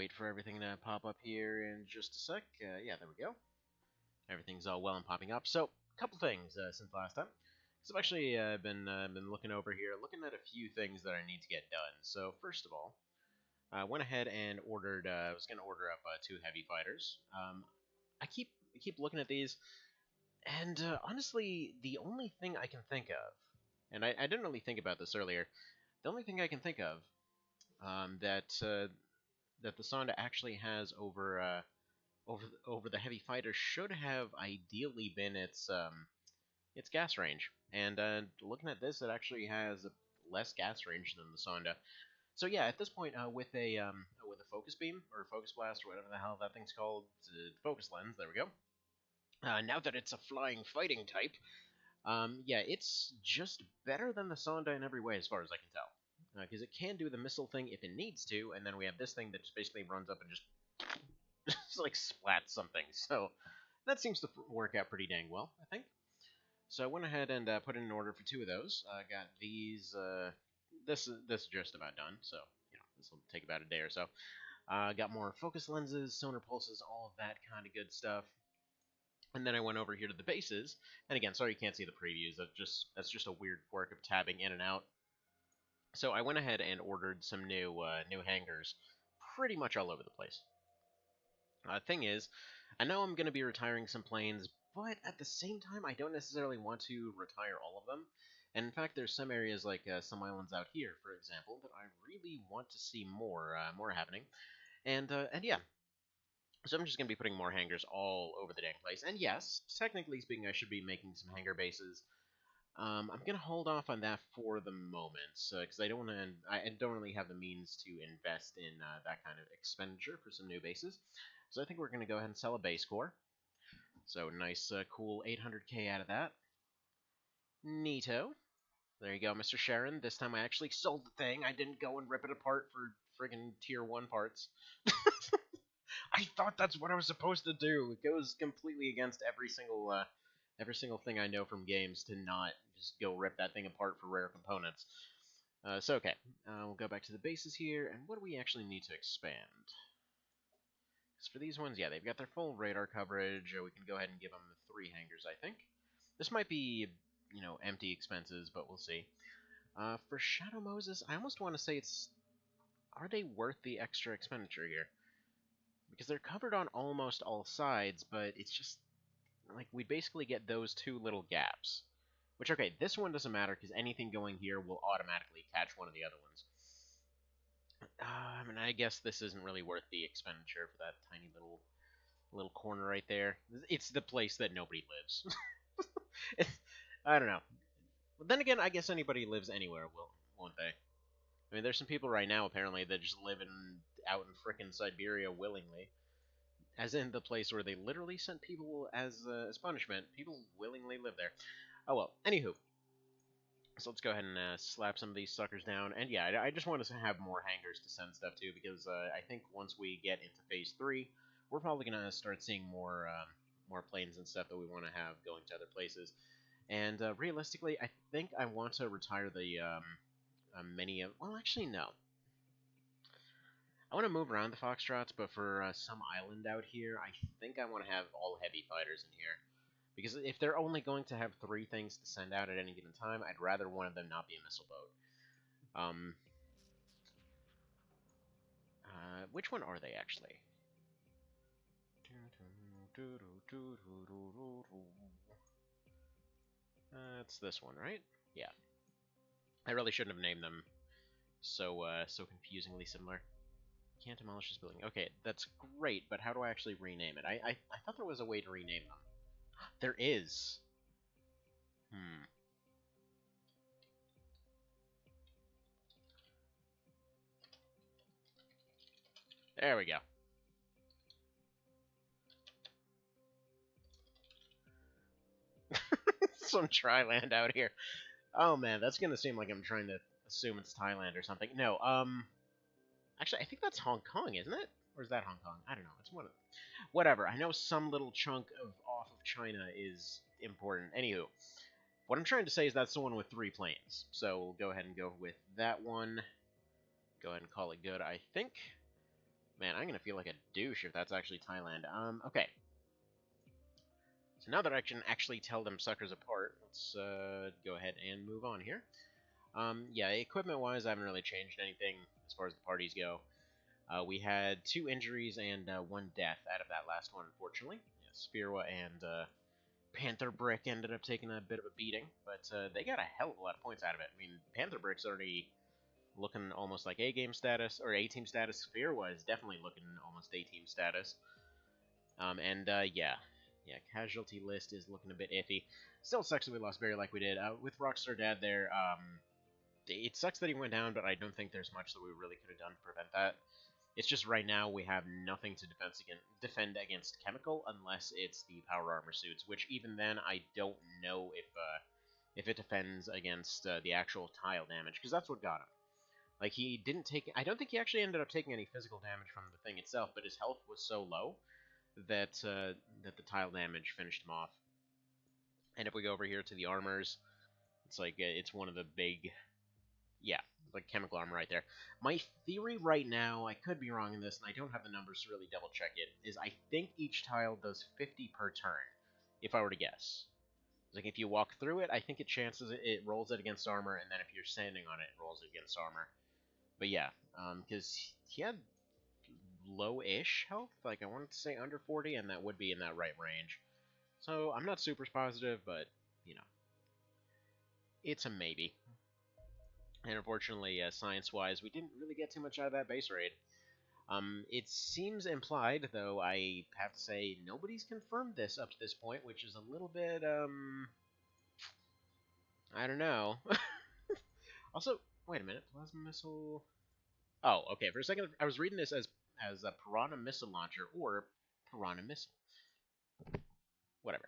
wait for everything to pop up here in just a sec. Yeah, there we go. Everything's all well and popping up. So, a couple things since last time. So I've actually been looking over here, looking at a few things that I need to get done. So first of all, I went ahead and ordered. I was going to order up 2 heavy fighters. I keep looking at these, and honestly, the only thing I can think of, and I didn't really think about this earlier, the only thing I can think of that the Sonda actually has over the heavy fighter should have ideally been its gas range. And looking at this, it actually has less gas range than the Sonda. So yeah, at this point, with a focus beam or focus blast or whatever the hell that thing's called, focus lens. There we go. Now that it's a flying fighting type, yeah, it's just better than the Sonda in every way, as far as I can tell. Because it can do the missile thing if it needs to, and then we have this thing that just basically runs up and just like splats something. So that seems to work out pretty dang well, I think. So I went ahead and put in an order for 2 of those. I got these. This is just about done, so this will take about a day or so. Got more focus lenses, sonar pulses, all of that kind of good stuff. And then I went over here to the bases, and again, sorry you can't see the previews. That's just a weird quirk of tabbing in and out. So I went ahead and ordered some new hangars, pretty much all over the place. Thing is, I know I'm going to be retiring some planes, but at the same time, I don't necessarily want to retire all of them. And in fact, there's some areas like some islands out here, for example, that I really want to see more happening. And yeah, so I'm just going to be putting more hangars all over the dang place. And yes, technically speaking, I should be making some hangar bases. I'm going to hold off on that for the moment, because I don't really have the means to invest in that kind of expenditure for some new bases. So I think we're going to go ahead and sell a base core. So nice, cool 800k out of that. Neato. There you go, Mr. Sharon. This time I actually sold the thing. I didn't go and rip it apart for friggin' tier 1 parts. I thought that's what I was supposed to do. It goes completely against every single thing I know from games to not just go rip that thing apart for rare components. So okay, we'll go back to the bases here, and what do we actually need to expand? Because for these ones, yeah, they've got their full radar coverage. We can go ahead and give them the 3 hangars, I think. This might be, empty expenses, but we'll see. For Shadow Moses, I almost want to say are they worth the extra expenditure here? Because they're covered on almost all sides, but it's just, like, we basically get those 2 little gaps. Which, okay, this one doesn't matter, because anything going here will automatically catch one of the other ones. I mean, I guess this isn't really worth the expenditure for that tiny little corner right there. It's the place that nobody lives. I don't know. But then again, I guess anybody lives anywhere, won't they? I mean, there's some people right now, apparently, that just live out in frickin' Siberia willingly. As in the place where they literally sent people as punishment. People willingly live there. Oh well, anywho. So let's go ahead and slap some of these suckers down. And yeah, I just want to have more hangars to send stuff to, because I think once we get into Phase 3, we're probably going to start seeing more planes and stuff that we want to have going to other places. And realistically, I think I want to retire the well, actually, no. I want to move around the Foxtrots, but for some island out here, I think I want to have all heavy fighters in here. Because if they're only going to have 3 things to send out at any given time, I'd rather one of them not be a missile boat. Which one are they, actually? It's this one, right? Yeah. I really shouldn't have named them so confusingly similar. Can't demolish this building. Okay, that's great, but how do I actually rename it? I thought there was a way to rename them. There is. There we go. Some Tri-land out here. Oh man, that's gonna seem like I'm trying to assume it's Thailand or something. No, actually, I think that's Hong Kong, isn't it? Or is that Hong Kong? I don't know. It's one of them. Whatever. I know some little chunk off of China is important. Anywho, what I'm trying to say is that's the one with 3 planes. So we'll go ahead and go with that one. Go ahead and call it good, I think. Man, I'm gonna feel like a douche if that's actually Thailand. Okay. So now that I can actually tell them suckers apart, let's go ahead and move on here. Yeah, equipment-wise, I haven't really changed anything as far as the parties go. We had 2 injuries and 1 death out of that last one, unfortunately. Yeah, Spirwa and Panther Brick ended up taking a bit of a beating, but they got a hell of a lot of points out of it. I mean, Panther Brick's already looking almost like A-game status, or A-team status. Spirwa is definitely looking almost A-team status. Yeah, casualty list is looking a bit iffy. Still sucks that we lost Barry like we did. With Rockstar Dad there, it sucks that he went down, but I don't think there's much that we really could have done to prevent that. It's just right now we have nothing to defend against Chemical unless it's the power armor suits, which even then I don't know if it defends against the actual tile damage, because that's what got him. Like, he didn't take... I don't think he actually ended up taking any physical damage from the thing itself, but his health was so low that that the tile damage finished him off. And if we go over here to the armors, it's like it's one of the big, yeah, like chemical armor right there. My theory right now, I could be wrong in this, and I don't have the numbers to really double check it, is I think each tile does 50 per turn, if I were to guess. Like if you walk through it, I think it rolls it against armor, and then if you're standing on it, it rolls it against armor. But yeah, because he had low-ish health, like I wanted to say under 40, and that would be in that right range. So I'm not super positive, but, you know, it's a maybe. And unfortunately, science-wise, we didn't really get too much out of that base raid. It seems implied, though I have to say, nobody's confirmed this up to this point, which is a little bit, I don't know. Also, wait a minute, plasma missile... Oh, okay, for a second, I was reading this as a Piranha missile launcher, or Piranha missile. Whatever.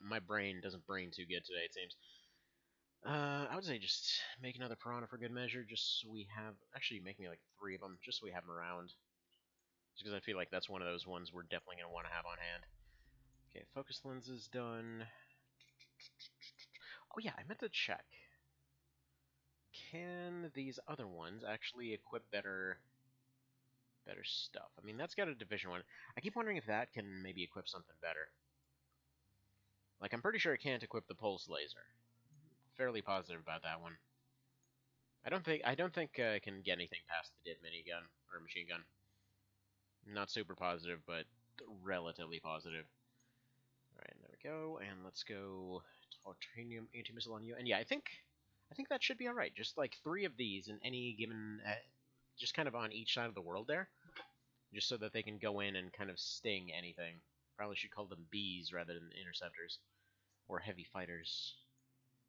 My brain doesn't brain too good today, it seems. I would say just make another Piranha for good measure, just so we have... Actually, make me like 3 of them, just so we have them around. Just because I feel like that's one of those ones we're definitely going to want to have on hand. Okay, focus lens is done. Oh yeah, I meant to check. Can these other ones actually equip better stuff? I mean, that's got a Division 1. I keep wondering if that can maybe equip something better. Like, I'm pretty sure it can't equip the pulse laser. Fairly positive about that one. I don't think it can get anything past the DID minigun or machine gun. Not super positive, but relatively positive. Alright, there we go, and let's go titanium anti-missile on you. And yeah, I think that should be alright. Just like 3 of these in any given, just kind of on each side of the world there. Just so that they can go in and kind of sting anything. Probably should call them bees rather than interceptors. Or heavy fighters.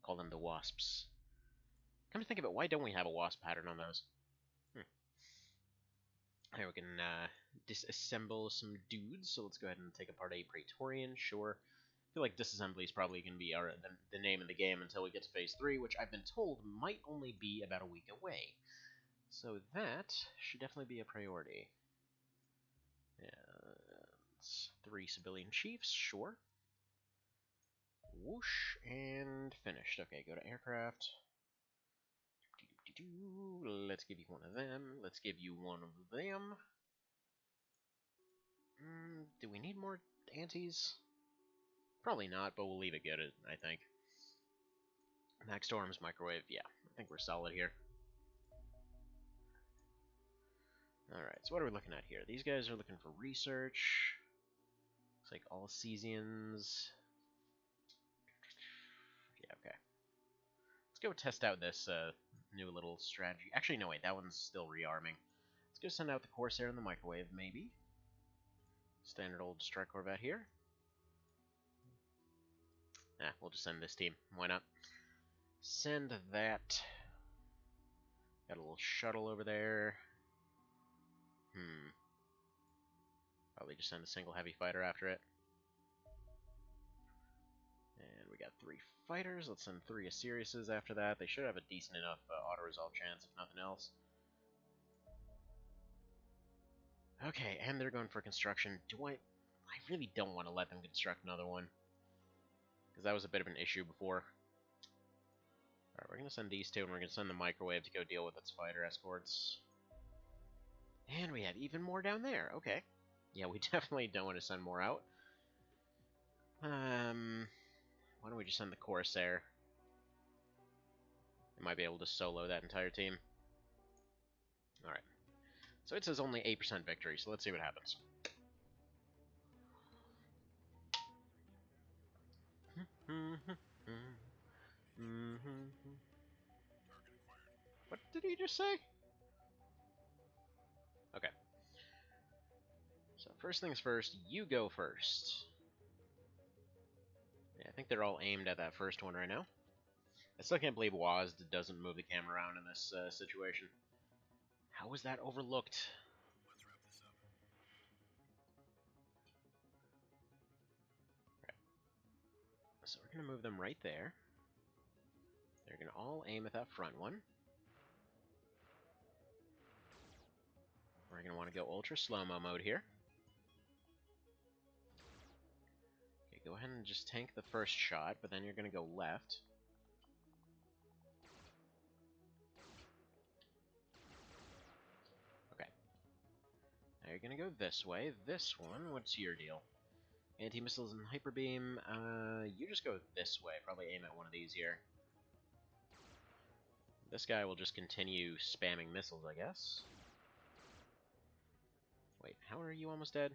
Call them the wasps. Come to think of it, why don't we have a wasp pattern on those? Here we can disassemble some dudes, so let's go ahead and take apart a Praetorian, sure. I feel like disassembly is probably going to be the name of the game until we get to Phase 3, which I've been told might only be about a week away. So that should definitely be a priority. Yeah, 3 civilian chiefs, sure. Whoosh, and finished. Okay, go to aircraft. Let's give you one of them. Let's give you one of them. Do we need more antis? Probably not, but we'll leave it good, I think. Max Storm's microwave, yeah. I think we're solid here. Alright, so what are we looking at here? These guys are looking for research. Looks like all Cesians. Yeah, okay. Let's go test out this new little strategy. Actually, no, wait, that one's still rearming. Let's go send out the Corsair and the microwave, maybe. Standard old strike Corvette here. We'll just send this team. Why not? Send that. Got a little shuttle over there. Probably just send a single heavy fighter after it. And we got 3 fighters. Let's send 3 Asiriuses after that. They should have a decent enough auto-resolve chance, if nothing else. Okay, and they're going for construction. I really don't want to let them construct another one. Because that was a bit of an issue before. Alright, we're going to send these 2, and we're going to send the microwave to go deal with its fighter escorts. And we have even more down there. Okay. Yeah, we definitely don't want to send more out. Why don't we just send the Corsair? We might be able to solo that entire team. Alright. So it says only 8% victory, so let's see what happens. What did he just say? Okay. So first things first, you go first. Yeah, I think they're all aimed at that first one right now. I still can't believe Wazd doesn't move the camera around in this situation. How was that overlooked? Let's wrap this up. Right. So we're going to move them right there. They're going to all aim at that front one. We're going to want to go ultra slow-mo mode here. Okay, go ahead and just tank the first shot, but then you're going to go left. Okay. Now you're going to go this way. This one, what's your deal? Anti-missiles and hyper beam. You just go this way. Probably aim at one of these here. This guy will just continue spamming missiles, I guess. Wait, how are you almost dead?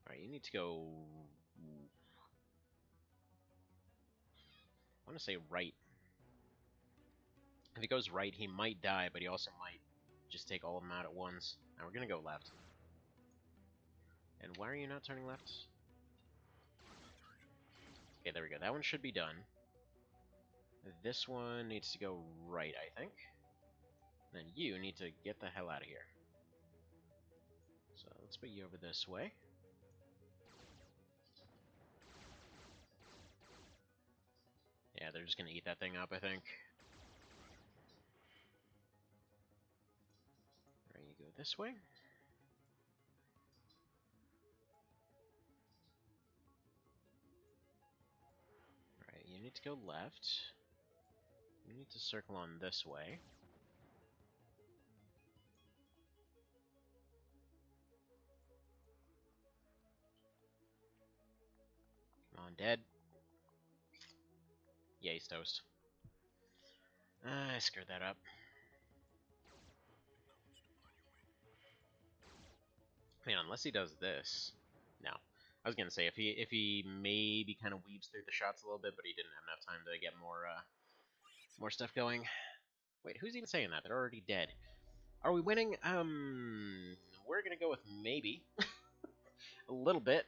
Alright, you need to go... I want to say right. If he goes right, he might die, but he also might just take all of them out at once. Now we're going to go left. And why are you not turning left? Okay, there we go. That one should be done. This one needs to go right, I think. Then you need to get the hell out of here. So let's put you over this way. Yeah, they're just going to eat that thing up, I think. Alright, you go this way. Alright, you need to go left. You need to circle on this way. Come on, dead. Yeah, he's toast. I screwed that up. Man, unless he does this. No. I was gonna say, if he maybe kind of weaves through the shots a little bit, but he didn't have enough time to get more stuff going. Wait, who's even saying that? They're already dead. Are we winning? We're gonna go with maybe. A little bit.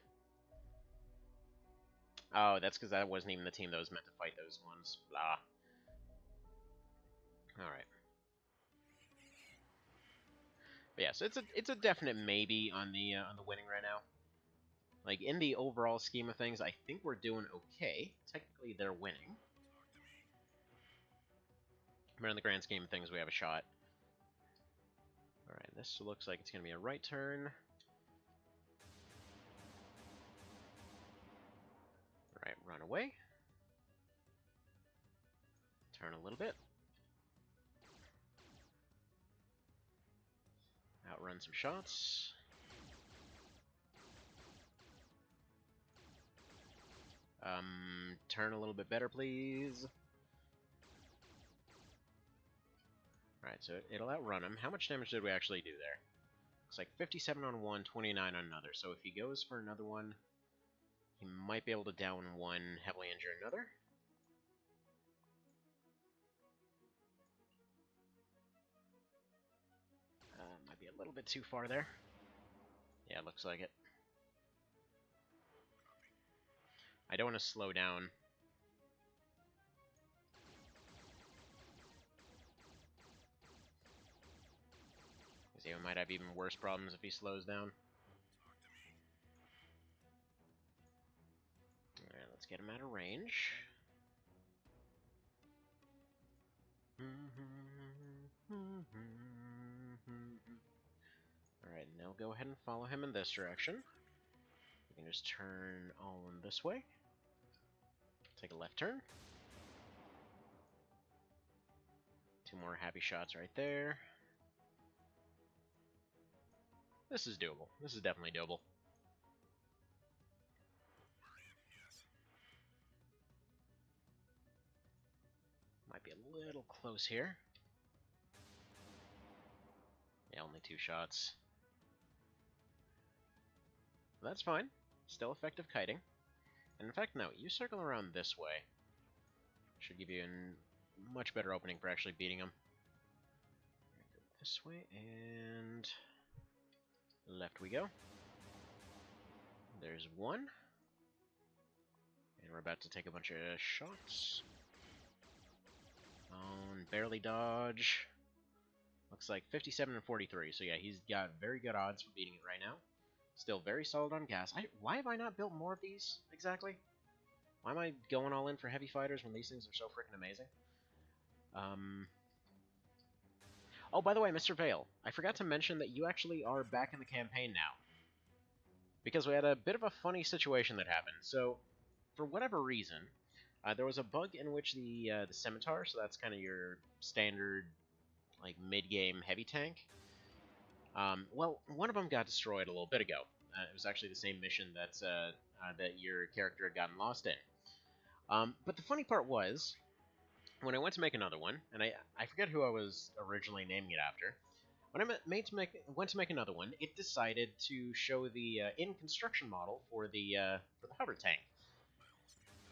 Oh, that's because that wasn't even the team that was meant to fight those ones. Blah. Alright. But yeah, so it's a definite maybe on the winning right now. Like, in the overall scheme of things, I think we're doing okay. Technically, they're winning. But in the grand scheme of things, we have a shot. Alright, this looks like it's going to be a right turn. Alright, run away. Turn a little bit. Outrun some shots. Turn a little bit better, please. Alright, so it'll outrun him. How much damage did we actually do there? Looks like 57 on one, 29 on another. So if he goes for another one, he might be able to down one, heavily injure another. Might be a little bit too far there. Yeah, it looks like it. I don't want to slow down. Because he might have even worse problems if he slows down. Alright, let's get him out of range. Alright, now go ahead and follow him in this direction. You can just turn on this way. Take a left turn. 2 more happy shots right there. This is doable. This is definitely doable. Might be a little close here. Yeah, only 2 shots. That's fine. Still effective kiting. And in fact, no, you circle around this way. Should give you a much better opening for actually beating him. Go this way, and left we go. There's one. And we're about to take a bunch of shots. And barely dodge. Looks like 57 and 43, so yeah, he's got very good odds for beating it right now. Still very solid on gas. Why have I not built more of these, exactly? Why am I going all in for heavy fighters when these things are so freaking amazing? Oh, by the way, Mr. Vale, I forgot to mention that you actually are back in the campaign now. Because we had a bit of a funny situation that happened. So, for whatever reason, there was a bug in which the Scimitar, so that's kind of your standard, like, mid-game heavy tank, well, one of them got destroyed a little bit ago. It was actually the same mission that your character had gotten lost in. But the funny part was, when I went to make another one, and I forget who I was originally naming it after, when I went to make another one, it decided to show the in-construction model for the hover tank.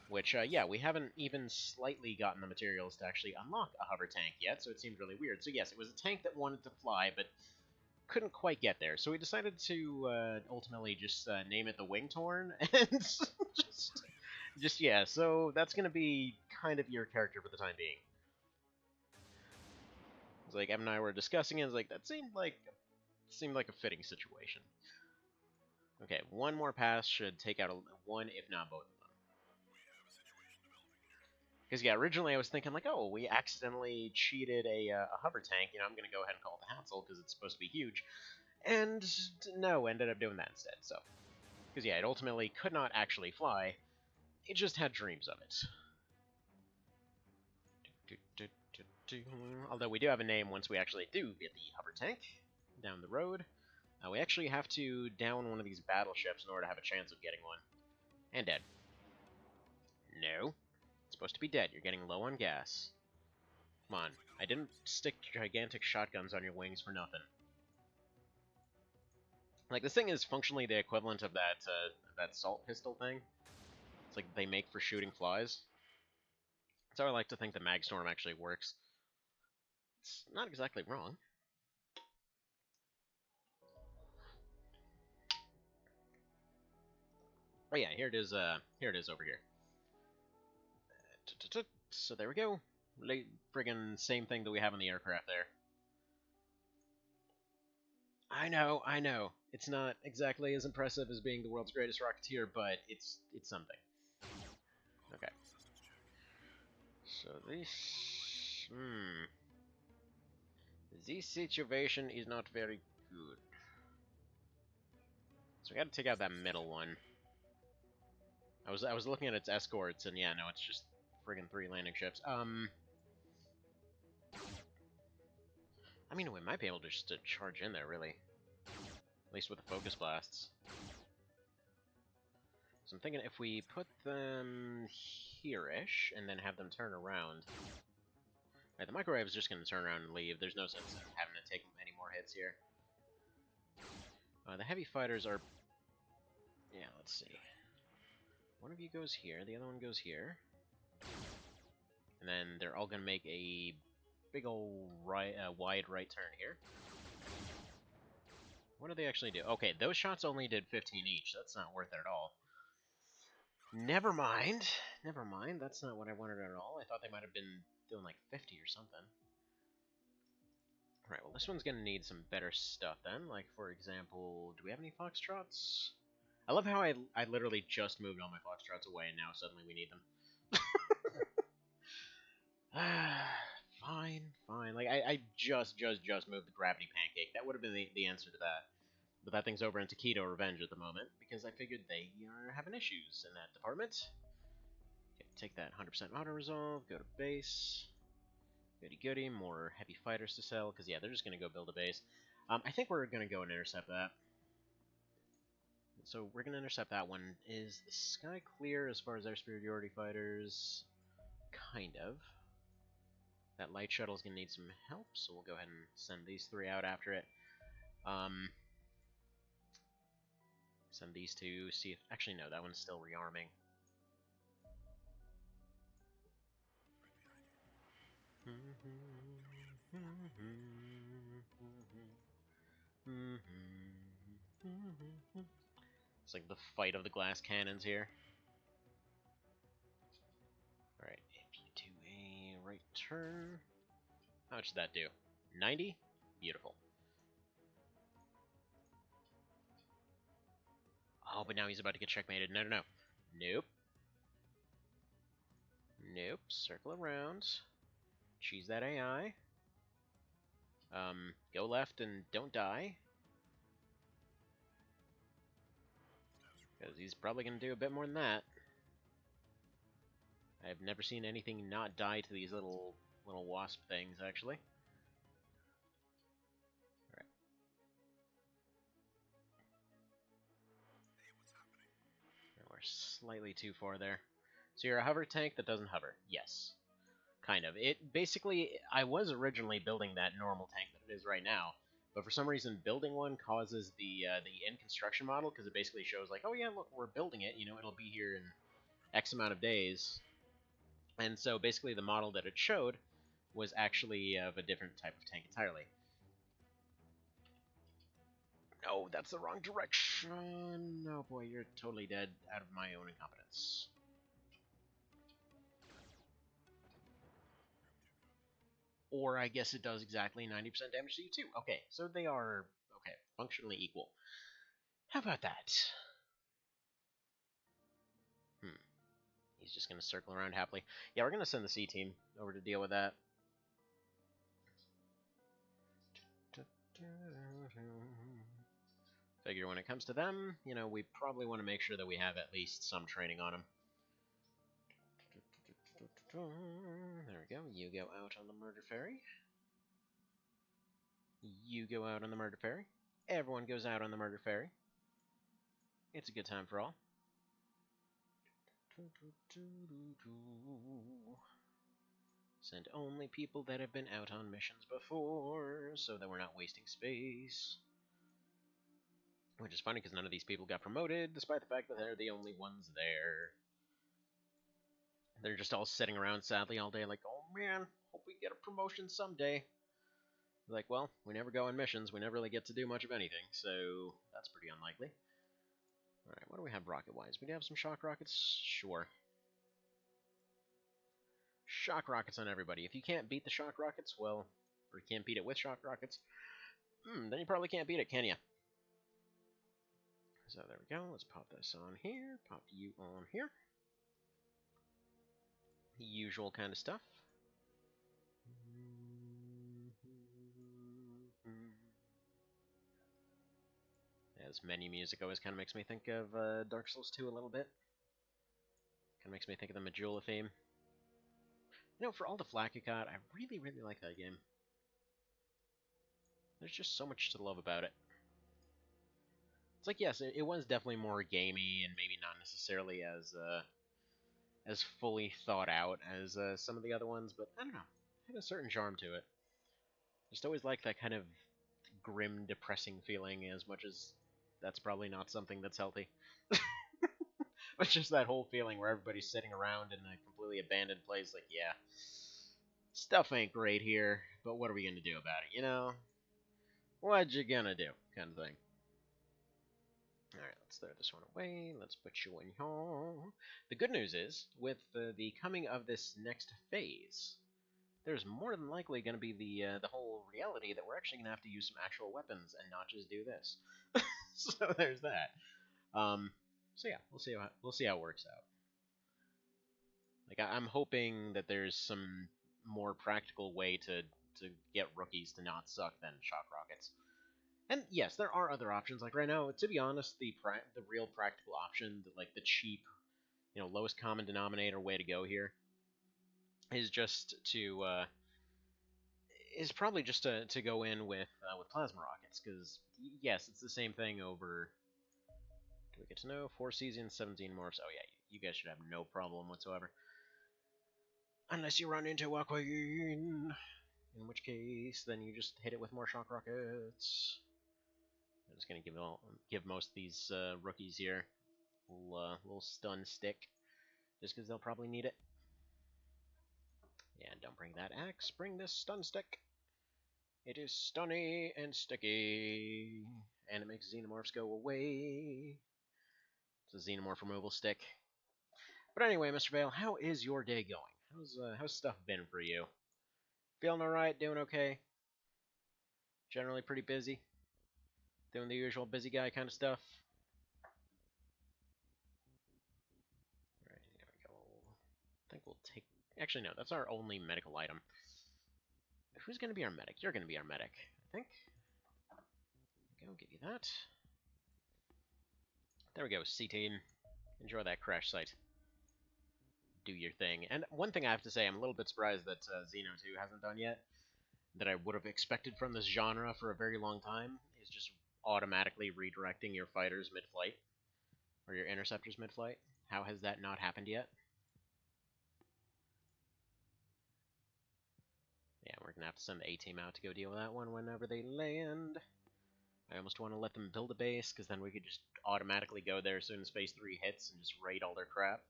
Which, yeah, we haven't even slightly gotten the materials to actually unlock a hover tank yet, so it seemed really weird. So yes, it was a tank that wanted to fly, but couldn't quite get there. So we decided to ultimately just name it the Wingtorn, and just yeah, so that's going to be kind of your character for the time being. It's like, Evan and I were discussing it, it's like, that seemed like a fitting situation. Okay, one more pass should take out one, if not both of them. Because, yeah, originally I was thinking, like, oh, we accidentally cheated a hover tank, I'm going to go ahead and call it the Hansel, because it's supposed to be huge. And, no, ended up doing that instead, so. Because, yeah, it ultimately could not actually fly, it just had dreams of it. Although we do have a name once we actually do get the hover tank down the road. We actually have to down one of these battleships in order to have a chance of getting one. And dead. No. It's supposed to be dead. You're getting low on gas. Come on. I didn't stick gigantic shotguns on your wings for nothing. Like, this thing is functionally the equivalent of that salt pistol thing. It's like they make for shooting flies. That's how I like to think the Magstorm actually works. It's not exactly wrong. Oh yeah, here it is over here. So there we go. Friggin' same thing that we have on the aircraft there. I know. It's not exactly as impressive as being the world's greatest rocketeer, but it's something. Okay. So this situation is not very good. So we gotta take out that middle one. I was looking at its escorts, and yeah, no, it's just friggin' 3 landing ships. I mean, we might be able just to charge in there, really. At least with the focus blasts. So I'm thinking if we put them here-ish, and then have them turn around... Right, the microwave is just going to turn around and leave. There's no sense in having to take any more hits here. The heavy fighters are... Yeah, let's see. One of you goes here, the other one goes here. And then they're all going to make a big ol' wide right turn here. What do they actually do? Okay, those shots only did 15 each. That's not worth it at all. Never mind. Never mind. That's not what I wanted at all. I thought they might have been doing like 50 or something. Alright, well this one's going to need some better stuff then. Like, for example, do we have any Foxtrots? I love how I literally just moved all my Foxtrots away and now suddenly we need them. Fine. Like, I just moved the Gravity Pancake. That would have been the answer to that. But that thing's over in Taquito Revenge at the moment, because I figured they are having issues in that department. Okay, take that 100% auto-resolve, go to base. Goody, more heavy fighters to sell, because yeah, they're just going to go build a base. I think we're going to go and intercept that. So we're gonna intercept that one. Is the sky clear as far as our superiority fighters? Kind of. That light shuttle's gonna need some help, so we'll go ahead and send these 3 out after it. Send these 2, see if... Actually, no, that one's still rearming. It's like the fight of the glass cannons here. Alright, if you do a right turn... How much did that do? 90? Beautiful. Oh, but now he's about to get checkmated. No, no, no. Nope. Nope. Circle around. Choose that AI. Go left and don't die. Because he's probably going to do a bit more than that. I've never seen anything not die to these little wasp things, actually. Alright. We're slightly too far there. So you're a hover tank that doesn't hover. Yes. Kind of. It basically, I was originally building that normal tank that it is right now, but for some reason building one causes the in-construction model, because it basically shows like, oh yeah, look, we're building it, you know, it'll be here in X amount of days. And so basically the model that it showed was actually of a different type of tank entirely. Oh, that's the wrong direction. Oh boy, you're totally dead out of my own incompetence. Or I guess it does exactly 90% damage to you too. Okay, so they are, okay, functionally equal. How about that? He's just going to circle around happily. Yeah, we're going to send the C-Team over to deal with that. Figure when it comes to them, you know, we probably want to make sure that we have at least some training on them. There we go. You go out on the murder ferry. You go out on the murder ferry. Everyone goes out on the murder ferry. It's a good time for all. Send only people that have been out on missions before, so that we're not wasting space. Which is funny, because none of these people got promoted, despite the fact that they're the only ones there. They're just all sitting around sadly all day like, oh man, hope we get a promotion someday. Like, well, we never go on missions, we never really get to do much of anything, so that's pretty unlikely. Alright, what do we have rocket-wise? We do have some shock rockets? Sure. Shock rockets on everybody. If you can't beat the shock rockets, well, or you can't beat it with shock rockets, then you probably can't beat it, can you? So there we go. Let's pop this on here. Pop you on here. The usual kind of stuff. Yeah, this menu music always kind of makes me think of Dark Souls 2 a little bit. Kind of makes me think of the Majula theme. You know, for all the flack it got, I really, really like that game. There's just so much to love about it. It's like, yes, it was definitely more gamey and maybe not necessarily as fully thought out as some of the other ones, but I don't know, it had a certain charm to it. Just always liked that kind of grim, depressing feeling, as much as that's probably not something that's healthy. But just that whole feeling where everybody's sitting around in a completely abandoned place, like, yeah, stuff ain't great here, but what are we gonna do about it, you know? What you gonna do, kind of thing. Alright, let's throw this one away. Let's put you in here. The good news is, with the coming of this next phase, there's more than likely going to be the whole reality that we're actually going to have to use some actual weapons and not just do this. So there's that. So yeah, we'll see how it works out. Like I'm hoping that there's some more practical way to get rookies to not suck than shock rockets. And yes, there are other options. Like right now, to be honest, the real practical option, like the cheap, you know, lowest common denominator way to go here, is just to is probably just to go in with plasma rockets, because yes, it's the same thing over Do we get to know? 4 seasons, 17 morphs. Oh yeah, you guys should have no problem whatsoever. Unless you run into a queen. In which case, then you just hit it with more shock rockets. I'm just gonna give most of these rookies here a little stun stick, just because they'll probably need it. Yeah, don't bring that axe. Bring this stun stick. It is stunny and sticky, and it makes xenomorphs go away. It's a xenomorph removal stick. But anyway, Mr. Vale, how is your day going? How's stuff been for you? Feeling alright? Doing okay? Generally pretty busy? Doing the usual busy guy kind of stuff? Alright, there we go. I think we'll take... Actually, no, that's our only medical item. Who's going to be our medic? You're going to be our medic, I think. Okay, I'll give you that. There we go, C-Team. Enjoy that crash site. Do your thing. And one thing I have to say, I'm a little bit surprised that Xeno 2 hasn't done yet, that I would have expected from this genre for a very long time, is just automatically redirecting your fighters mid-flight, or your interceptors mid-flight. How has that not happened yet? Yeah, we're going to have to send the A-Team out to go deal with that one whenever they land. I almost want to let them build a base, because then we could just automatically go there as soon as Phase 3 hits and just raid all their crap.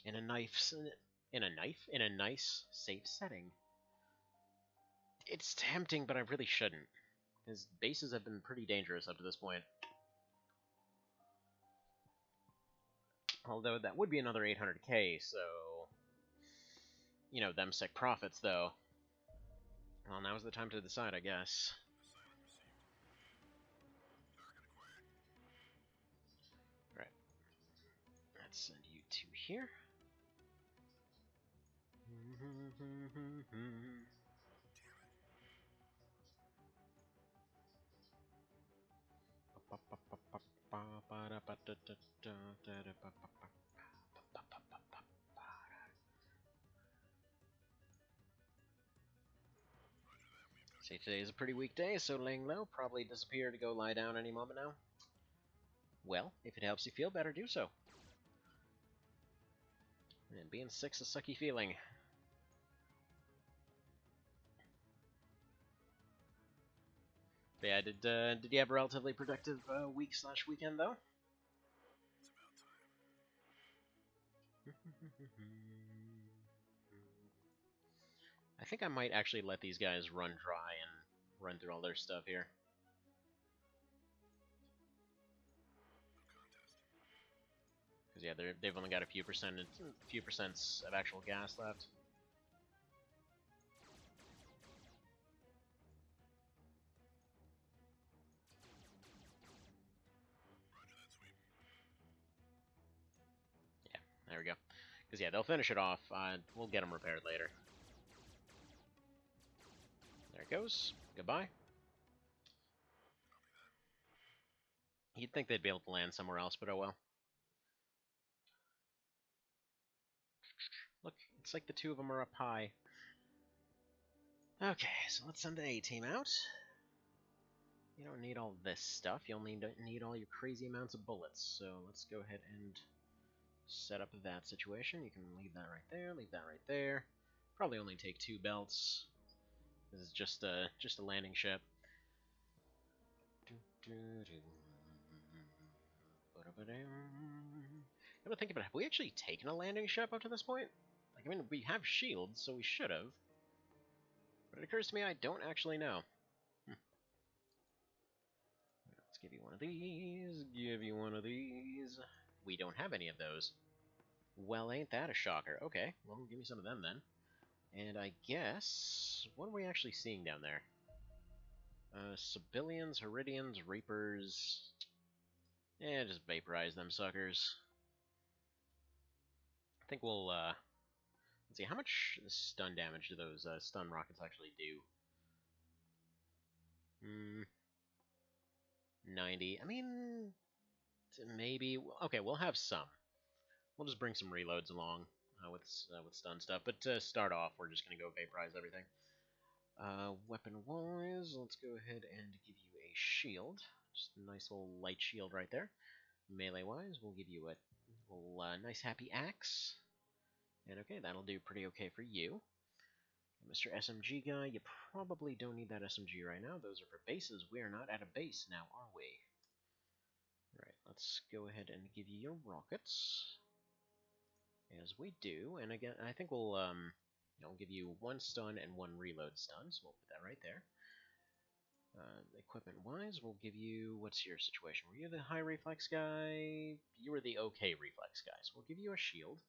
In a nice, safe setting. It's tempting, but I really shouldn't. His bases have been pretty dangerous up to this point. Although that would be another 800k, so... You know, them sick profits, though. Well, now's the time to decide, I guess. Right. Let's send you two here. Say today is a pretty weak day, so laying low, probably disappear to go lie down any moment now. Well, if it helps you feel better, do so. And being sick's a sucky feeling. But yeah, did you have a relatively productive week/weekend though? I think I might actually let these guys run dry and run through all their stuff here. Because yeah, they've only got a few percents of actual gas left. Yeah, there we go. Because yeah, they'll finish it off. We'll get them repaired later. There it goes. Goodbye. You'd think they'd be able to land somewhere else, but oh well. Look, it's like the two of them are up high. Okay, so let's send the A-Team out. You don't need all this stuff, you only need all your crazy amounts of bullets. So let's go ahead and set up that situation. You can leave that right there, leave that right there. Probably only take 2 belts. This is just a landing ship. I'm thinking about it, have we actually taken a landing ship up to this point? Like, I mean, we have shields, so we should have. But it occurs to me I don't actually know. Let's give you one of these, give you one of these. We don't have any of those. Well, ain't that a shocker. Okay, well, give me some of them then. And I guess... what are we actually seeing down there? Civilians, Heridians, Reapers... yeah, just vaporize them suckers. I think we'll, let's see, how much stun damage do those stun rockets actually do? 90. I mean, maybe... okay, we'll have some. We'll just bring some reloads along with stun stuff. But to start off, we're just going to go vaporize everything. Weapon-wise, let's go ahead and give you a shield. Just a nice little light shield right there. Melee-wise, we'll give you a little nice happy axe. And okay, that'll do pretty okay for you. Mr. SMG guy, you probably don't need that SMG right now. Those are for bases. We are not at a base now, are we? Alright, let's go ahead and give you your rockets. As we do, and again, I think we'll give you 1 stun and 1 reload stun, so we'll put that right there. Equipment-wise, we'll give you... What's your situation? Were you the high reflex guy? You were the okay reflex guy, so we'll give you a shield.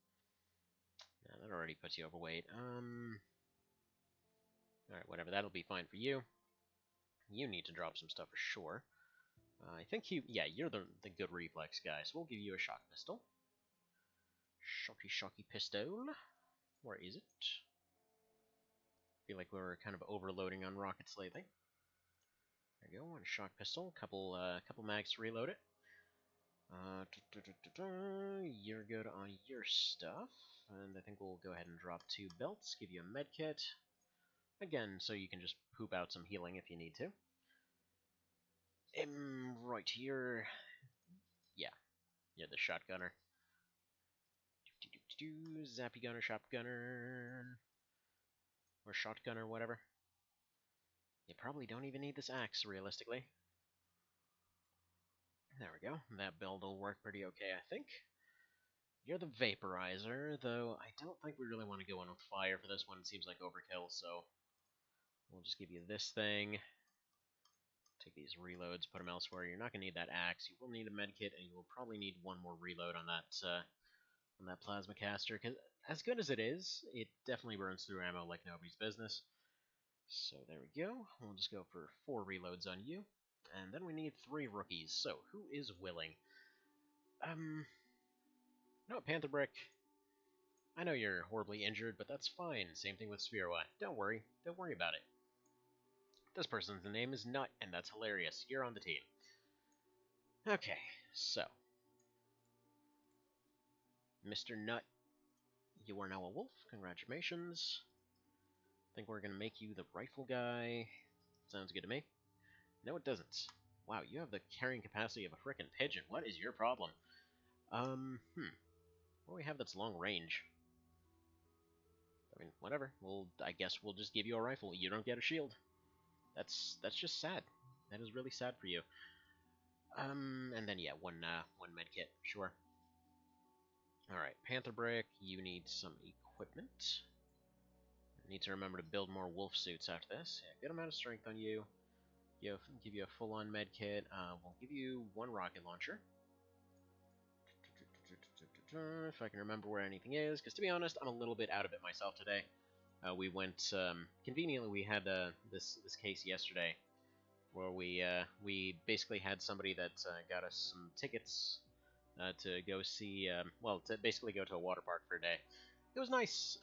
Now, that already puts you overweight. Alright, whatever, that'll be fine for you. You need to drop some stuff for sure. I think you're the good reflex guy, so we'll give you a shock pistol. Shocky pistol. Where is it? Feel like we're kind of overloading on rockets lately. There you go, one shock pistol, couple mags to reload it. You're good on your stuff, and I think we'll go ahead and drop 2 belts, give you a med kit. Again, so you can just poop out some healing if you need to. Right here. Yeah, you're the shotgunner. Zappy gunner, shotgunner, or shotgunner, whatever. You probably don't even need this axe, realistically. There we go. That build will work pretty okay, I think. You're the vaporizer, though I don't think we really want to go in with fire for this one. It seems like overkill, so we'll just give you this thing. Take these reloads, put them elsewhere. You're not going to need that axe. You will need a medkit, and you will probably need 1 more reload on that plasma caster, because as good as it is, it definitely burns through ammo like nobody's business. So there we go. We'll just go for 4 reloads on you. And then we need 3 rookies. So who is willing? No, Panther Brick. I know you're horribly injured, but that's fine. Same thing with Spherwa. Don't worry. Don't worry about it. This person's name is Nut, and that's hilarious. You're on the team. Okay, so. Mr. Nut, you are now a wolf. Congratulations. I think we're going to make you the rifle guy. Sounds good to me. No, it doesn't. Wow, you have the carrying capacity of a frickin' pigeon. What is your problem? What do we have that's long range? I mean, whatever. I guess we'll just give you a rifle. You don't get a shield. That's just sad. That is really sad for you. And then yeah, one med kit, sure. All right, Panther Brick. You need some equipment. Need to remember to build more wolf suits after this. Yeah, good amount of strength on you. Give you a full-on med kit. We'll give you 1 rocket launcher. If I can remember where anything is, because to be honest, I'm a little bit out of it myself today. We went conveniently. We had this case yesterday, where we basically had somebody that got us some tickets to go see, to basically go to a water park for a day. It was nice,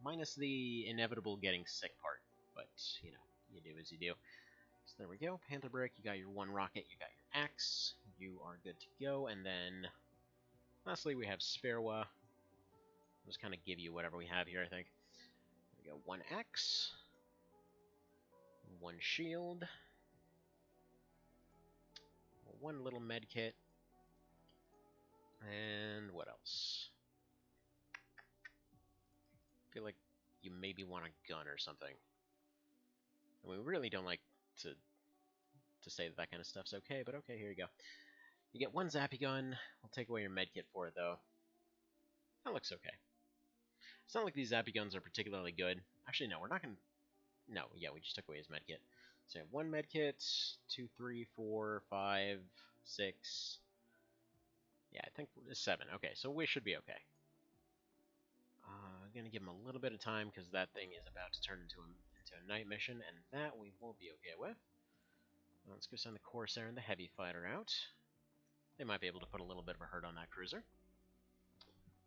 minus the inevitable getting sick part, but you know, you do as you do. So there we go, Panther Brick. You got your 1 rocket. You got your axe. You are good to go, and then. Lastly, we have Spherwa. I'll just kind of give you whatever we have here, I think. There we go, 1 axe, 1 shield, 1 little med kit, and what else? I feel like you maybe want a gun or something. And we really don't like to say that kind of stuff's okay, but okay, here you go. You get 1 zappy gun. I'll take away your medkit for it, though. That looks okay. It's not like these zappy guns are particularly good. Actually, no, we're not going to... No, yeah, we just took away his medkit. So 1 medkit, 2, 3, 4, 5, 6... Yeah, I think 7. Okay, so we should be okay. I'm going to give him a little bit of time, because that thing is about to turn into a night mission, and that we won't be okay with. Let's go send the Corsair and the Heavy Fighter out. They might be able to put a little bit of a hurt on that cruiser.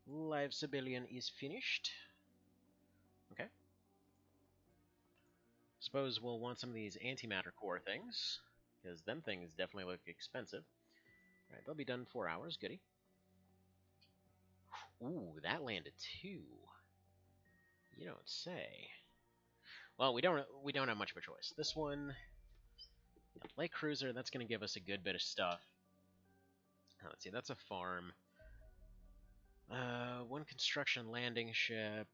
Live civilian is finished. Okay. Suppose we'll want some of these antimatter core things, because them things definitely look expensive. Alright, they'll be done in 4 hours. Goody. Ooh, that landed 2. You don't say. Well, we don't have much of a choice. This one, light cruiser, that's going to give us a good bit of stuff. Let's see, that's a farm. One construction landing ship.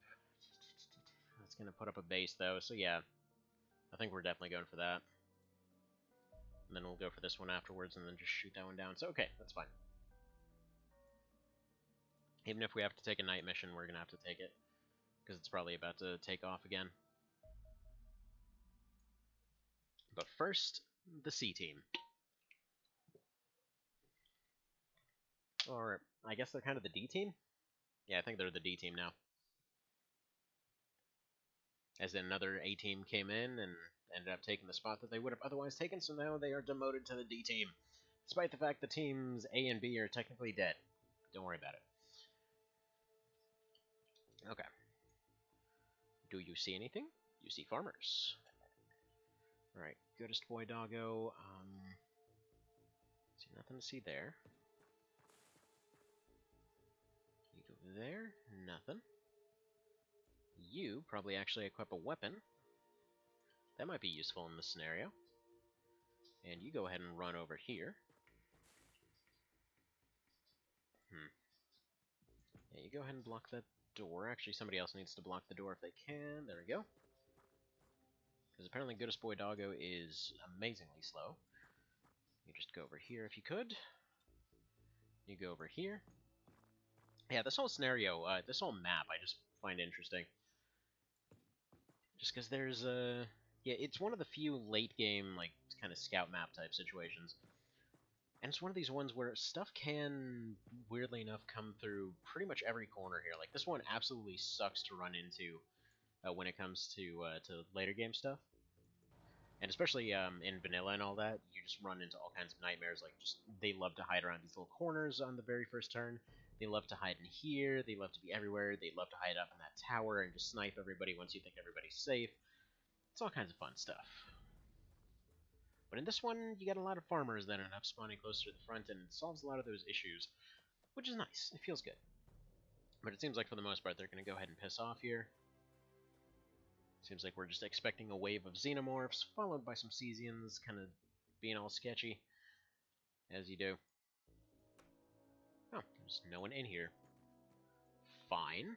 That's gonna put up a base, though, so yeah. I think we're definitely going for that. And then we'll go for this one afterwards, and then just shoot that one down. So, okay, that's fine. Even if we have to take a night mission, we're gonna have to take it. Because it's probably about to take off again. But first, the C team. Or, I guess they're kind of the D team? Yeah, I think they're the D team now. As in another A team came in and ended up taking the spot that they would have otherwise taken, so now they are demoted to the D team. Despite the fact the teams A and B are technically dead. Don't worry about it. Okay. Do you see anything? You see farmers. Alright, goodest boy doggo. See nothing to see there. You go there, nothing. You probably actually equip a weapon. That might be useful in this scenario. And you go ahead and run over here. Yeah, you go ahead and block that door. Actually, somebody else needs to block the door if they can. There we go. Because apparently goodest boy doggo is amazingly slow. You just go over here if you could. You go over here. Yeah, this whole scenario, this whole map, I just find interesting. Just because there's yeah, it's one of the few late game, like, kind of scout map type situations. And it's one of these ones where stuff can, weirdly enough, come through pretty much every corner here. Like, this one absolutely sucks to run into when it comes to later game stuff. And especially in vanilla and all that, you just run into all kinds of nightmares. Like, just they love to hide around these little corners on the very first turn. They love to hide in here. They love to be everywhere. They love to hide up in that tower and just snipe everybody once you think everybody's safe. It's all kinds of fun stuff. But in this one, you got a lot of farmers that end up spawning closer to the front, and it solves a lot of those issues, which is nice. It feels good. But it seems like for the most part, they're going to go ahead and piss off here. Seems like we're just expecting a wave of xenomorphs, followed by some Cesians, kind of being all sketchy, as you do. Oh, there's no one in here. Fine.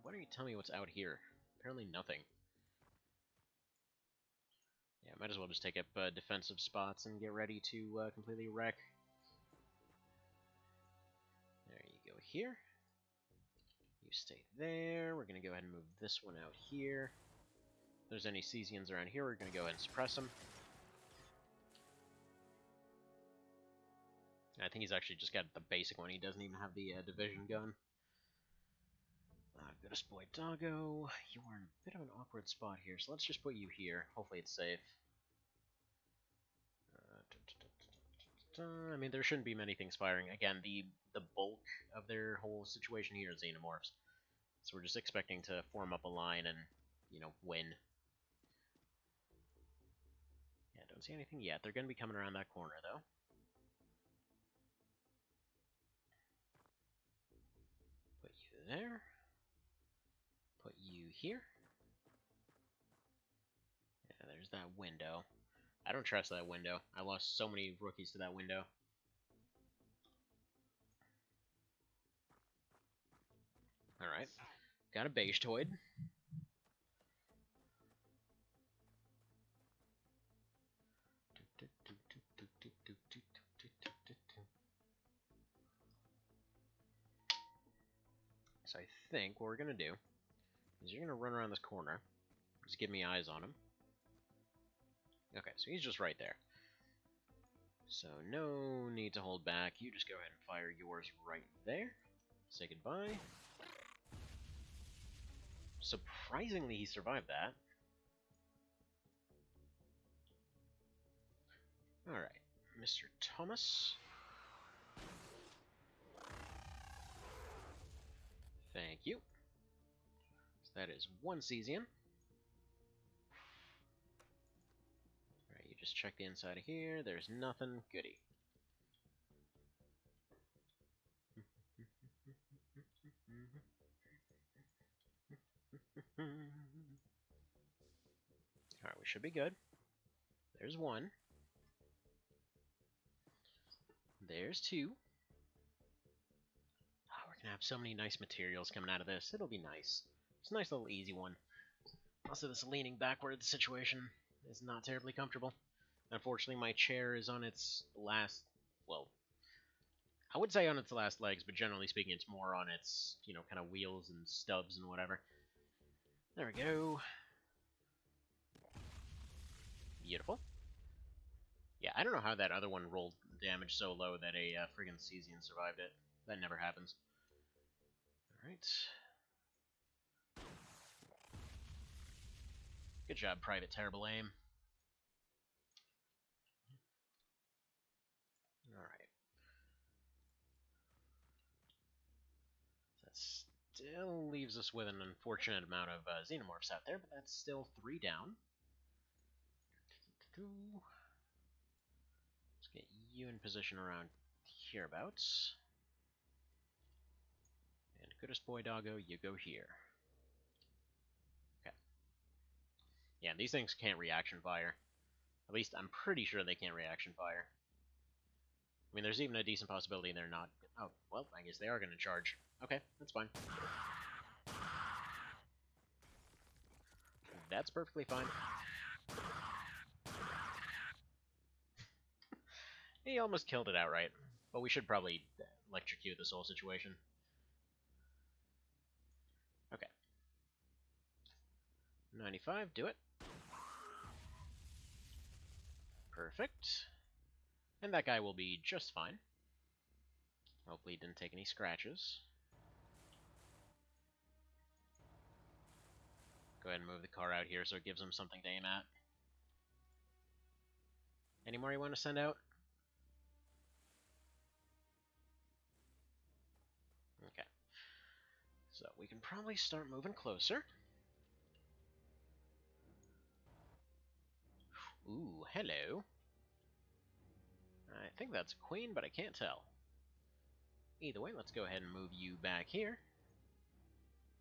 Why don't you tell me what's out here? Apparently nothing. Yeah, might as well just take up defensive spots and get ready to completely wreck. There you go here. You stay there. We're going to go ahead and move this one out here. If there's any Cesians around here, we're going to go ahead and suppress them. I think he's actually just got the basic one. He doesn't even have the division gun. Goodest boy doggo. You are in a bit of an awkward spot here, so let's just put you here. Hopefully it's safe. I mean, there shouldn't be many things firing. Again, the bulk of their whole situation here is xenomorphs. So we're just expecting to form up a line and, you know, win. Yeah, don't see anything yet. They're going to be coming around that corner, though. Put you there. Put you here. Yeah, there's that window. I don't trust that window. I lost so many rookies to that window. Alright. Got a beige toid. So I think what we're going to do is you're going to run around this corner. Just give me eyes on him. Okay, so he's just right there. So no need to hold back. You just go ahead and fire yours right there. Say goodbye. Surprisingly, he survived that. Alright, Mr. Thomas. Thank you. So that is one Cesian. Alright, you just check the inside of here. There's nothing. Goody. Alright, we should be good. There's one. There's 2. Oh, we're gonna have so many nice materials coming out of this. It'll be nice. It's a nice little easy one. Also, this leaning backwards situation is not terribly comfortable. Unfortunately, my chair is on its last, well, I would say on its last legs, but generally speaking, it's more on its, kind of wheels and stubs and whatever. There we go. Beautiful. Yeah, I don't know how that other one rolled damage so low that a friggin' Cesian survived it. That never happens. Alright. Good job, Private Terrible Aim. Alright. That still leaves us with an unfortunate amount of Xenomorphs out there, but that's still 3 down. Let's get you in position around hereabouts. And goodest boy doggo, you go here. Okay. Yeah, these things can't reaction fire. At least I'm pretty sure they can't reaction fire. I mean, there's even a decent possibility they're not. Oh, well, I guess they are going to charge. Okay, that's fine. That's perfectly fine. He almost killed it outright, but we should probably electrocute this whole situation. Okay. 95, do it. Perfect. And that guy will be just fine. Hopefully he didn't take any scratches. Go ahead and move the car out here so it gives him something to aim at. Any more you want to send out? Okay. So we can probably start moving closer. Ooh, hello. I think that's a queen, but I can't tell. Either way, let's go ahead and move you back here.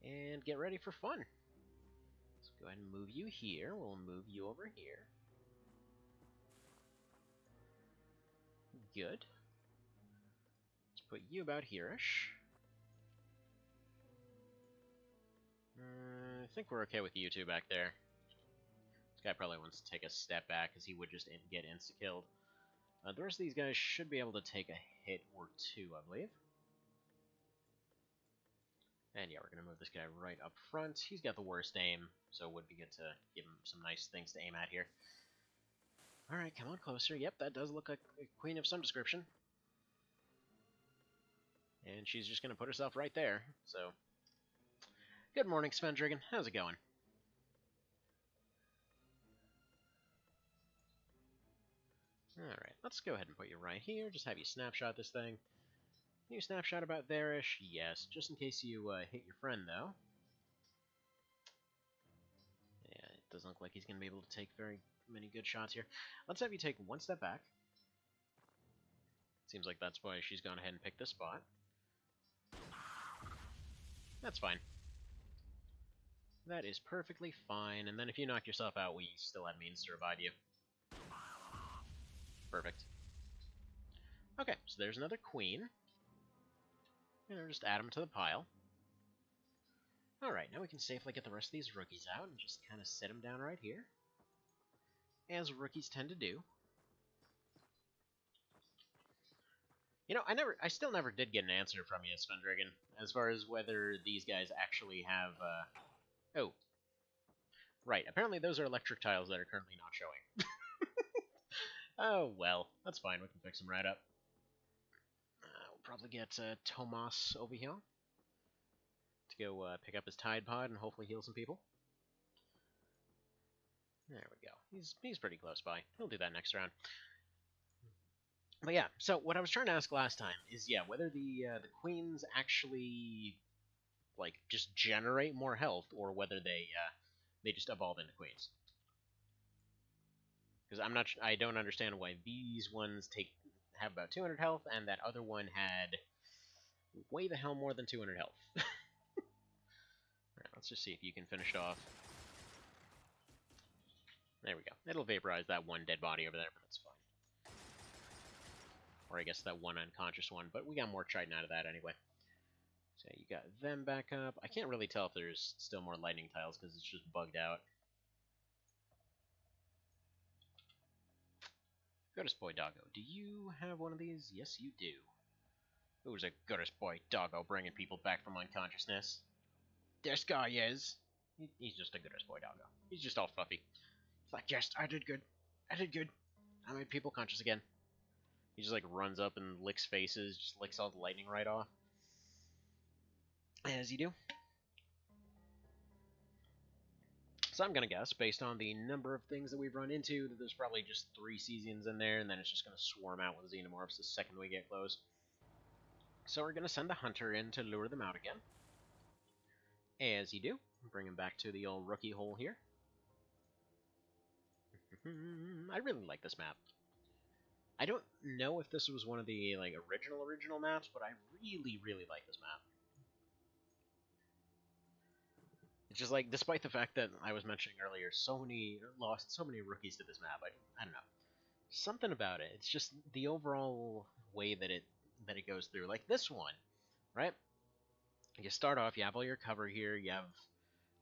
And get ready for fun. Let's go ahead and move you here. We'll move you over here. Good. Let's put you about here-ish. I think we're okay with you two back there. This guy probably wants to take a step back, because he would just get insta-killed. The rest of these guys should be able to take a hit or 2, I believe. And yeah, we're going to move this guy right up front. He's got the worst aim, so it would be good to give him some nice things to aim at here. Alright, come on closer. Yep, that does look like a queen of some description. And she's just going to put herself right there, so... Good morning, Spuddening. How's it going? Alright, let's go ahead and put you right here. Just have you snapshot this thing. Can you snapshot about there-ish? Yes, just in case you hit your friend, though. Yeah, it doesn't look like he's going to be able to take very many good shots here. Let's have you take one step back. Seems like that's why she's gone ahead and picked this spot. That's fine. That is perfectly fine, and then if you knock yourself out, we still have means to revive you. Perfect. Okay, so there's another queen. And we'll just add them to the pile. Alright, now we can safely get the rest of these rookies out and just kind of sit them down right here. As rookies tend to do. You know, I still never did get an answer from you, Spuddening, as far as whether these guys actually have, Oh. Right, apparently those are electric tiles that are currently not showing. Oh, well, that's fine, we can fix them right up. We'll probably get Tomas over here to go pick up his Tide Pod and hopefully heal some people. There we go. He's pretty close by. He'll do that next round. But yeah, so what I was trying to ask last time is, yeah, whether the queens actually, like, just generate more health, or whether they just evolve into queens. Because I don't understand why these ones have about 200 health, and that other one had way the hell more than 200 health. Alright, let's just see if you can finish it off. There we go. It'll vaporize that one dead body over there, but that's fine. Or I guess that one unconscious one, but we got more Chitin out of that anyway. So you got them back up. I can't really tell if there's still more lightning tiles because it's just bugged out. Goddess Boy Doggo, do you have one of these? Yes, you do. Who's a Goddess Boy Doggo bringing people back from unconsciousness? This guy is. He's just a Goddess Boy Doggo. He's just all fluffy. It's like, yes, I did good. I did good. I made people conscious again. He just like runs up and licks faces, just licks all the lightning right off. As you do. So I'm gonna guess, based on the number of things that we've run into, that there's probably just 3 Cesians in there, and then it's just gonna swarm out with Xenomorphs the second we get close. So we're gonna send the hunter in to lure them out again. As you do, bring him back to the old rookie hole here. I really like this map. I don't know if this was one of the like original maps, but I really like this map. It's just like, despite the fact that I was mentioning earlier, lost so many rookies to this map. I don't know, something about it. It's just the overall way that it goes through. Like this one, right? You start off, you have all your cover here, you have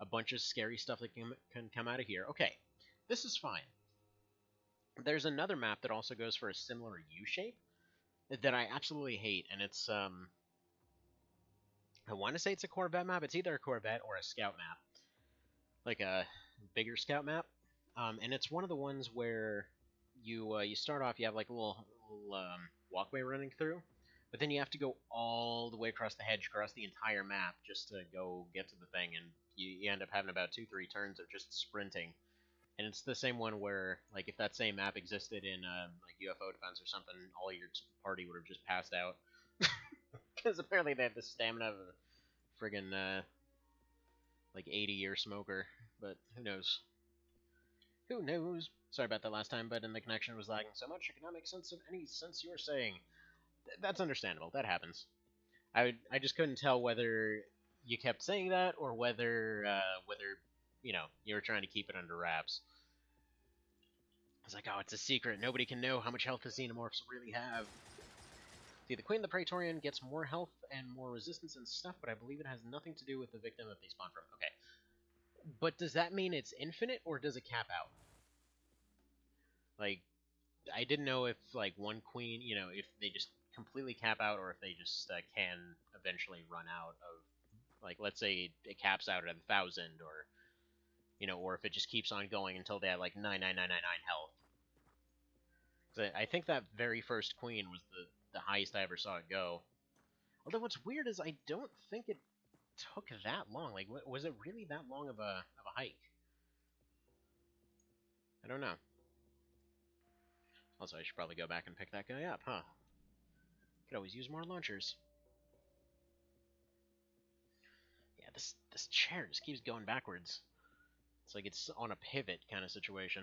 a bunch of scary stuff that can come out of here. Okay, this is fine. There's another map that also goes for a similar U-shape that I absolutely hate, and it's I want to say it's a Corvette map. It's either a Corvette or a Scout map, like a bigger Scout map. And it's one of the ones where you start off, you have like a little walkway running through, but then you have to go all the way across the hedge, across the entire map, just to go get to the thing, and you end up having about 2-3 turns of just sprinting. And it's the same one where, like, if that same map existed in like UFO Defense or something, all your party would have just passed out. Because apparently they have the stamina of a friggin' like 80-year smoker, but who knows? Who knows? Sorry about that last time, but the connection was lagging so much I could not make sense of any sense you were saying. That's understandable. That happens. I just couldn't tell whether you kept saying that or whether you know, you were trying to keep it under wraps. I was like, oh, it's a secret. Nobody can know how much health the Xenomorphs really have. See, the Queen of the Praetorian gets more health and more resistance and stuff, but I believe it has nothing to do with the victim that they spawn from. Okay. But does that mean it's infinite, or does it cap out? Like, I didn't know if, like, one queen, you know, if they just completely cap out, or if they just can eventually run out of, like, let's say it caps out at 1,000, or, you know, or if it just keeps on going until they have, like, 99999 health. I think that very first queen was the highest I ever saw it go. Although what's weird is I don't think it took that long. Like, was it really that long of a hike? I don't know. Also, I should probably go back and pick that guy up, huh? Could always use more launchers. Yeah, this chair just keeps going backwards. It's like it's on a pivot kind of situation.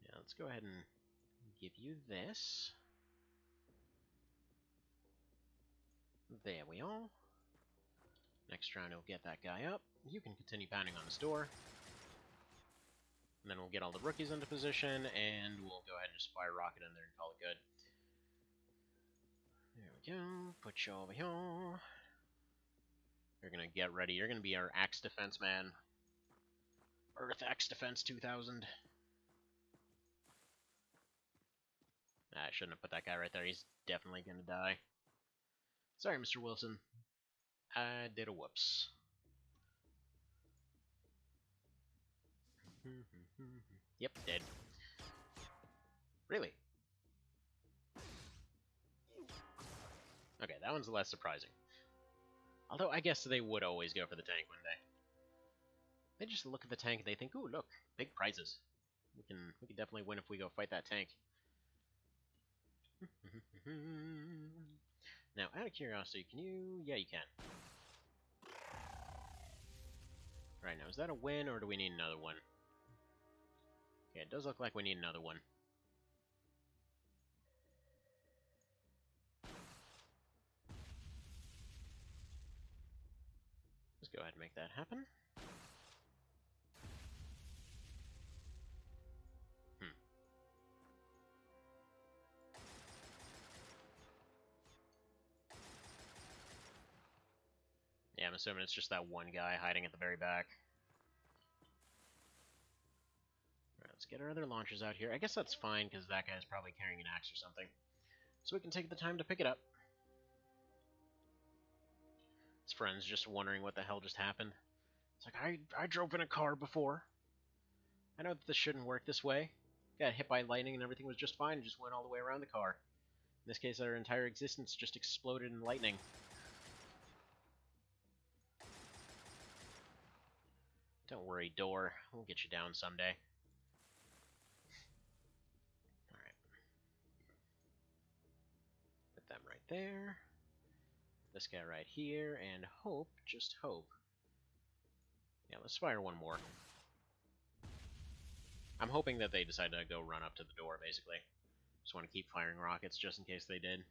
Yeah, let's go ahead and give you this. There we are. Next round, we'll get that guy up. You can continue pounding on his door. And then we'll get all the rookies into position, and we'll go ahead and just fire a rocket in there and call it good. There we go. Put you over here. You're gonna get ready. You're gonna be our Axe Defense man. Earth Axe Defense 2000. I shouldn't have put that guy right there. He's definitely gonna die. Sorry, Mr. Wilson. I did a whoops. Yep, dead. Really? Okay, that one's less surprising. Although, I guess they would always go for the tank, wouldn't they? They just look at the tank and they think, ooh, look, big prizes. We can definitely win if we go fight that tank. Now, out of curiosity, can you... Yeah, you can. Right, now, is that a win, or do we need another one? Okay, it does look like we need another one. Let's go ahead and make that happen. I'm assuming it's just that one guy hiding at the very back. Alright, let's get our other launchers out here. I guess that's fine, because that guy's probably carrying an axe or something. So we can take the time to pick it up. His friend's just wondering what the hell just happened. It's like, I drove in a car before. I know that this shouldn't work this way. Got hit by lightning and everything was just fine and just went all the way around the car. In this case, our entire existence just exploded in lightning. Don't worry, door. We'll get you down someday. Alright. Put them right there. This guy right here, and hope, just hope. Yeah, let's fire one more. I'm hoping that they decide to go run up to the door, basically. Just want to keep firing rockets just in case they did.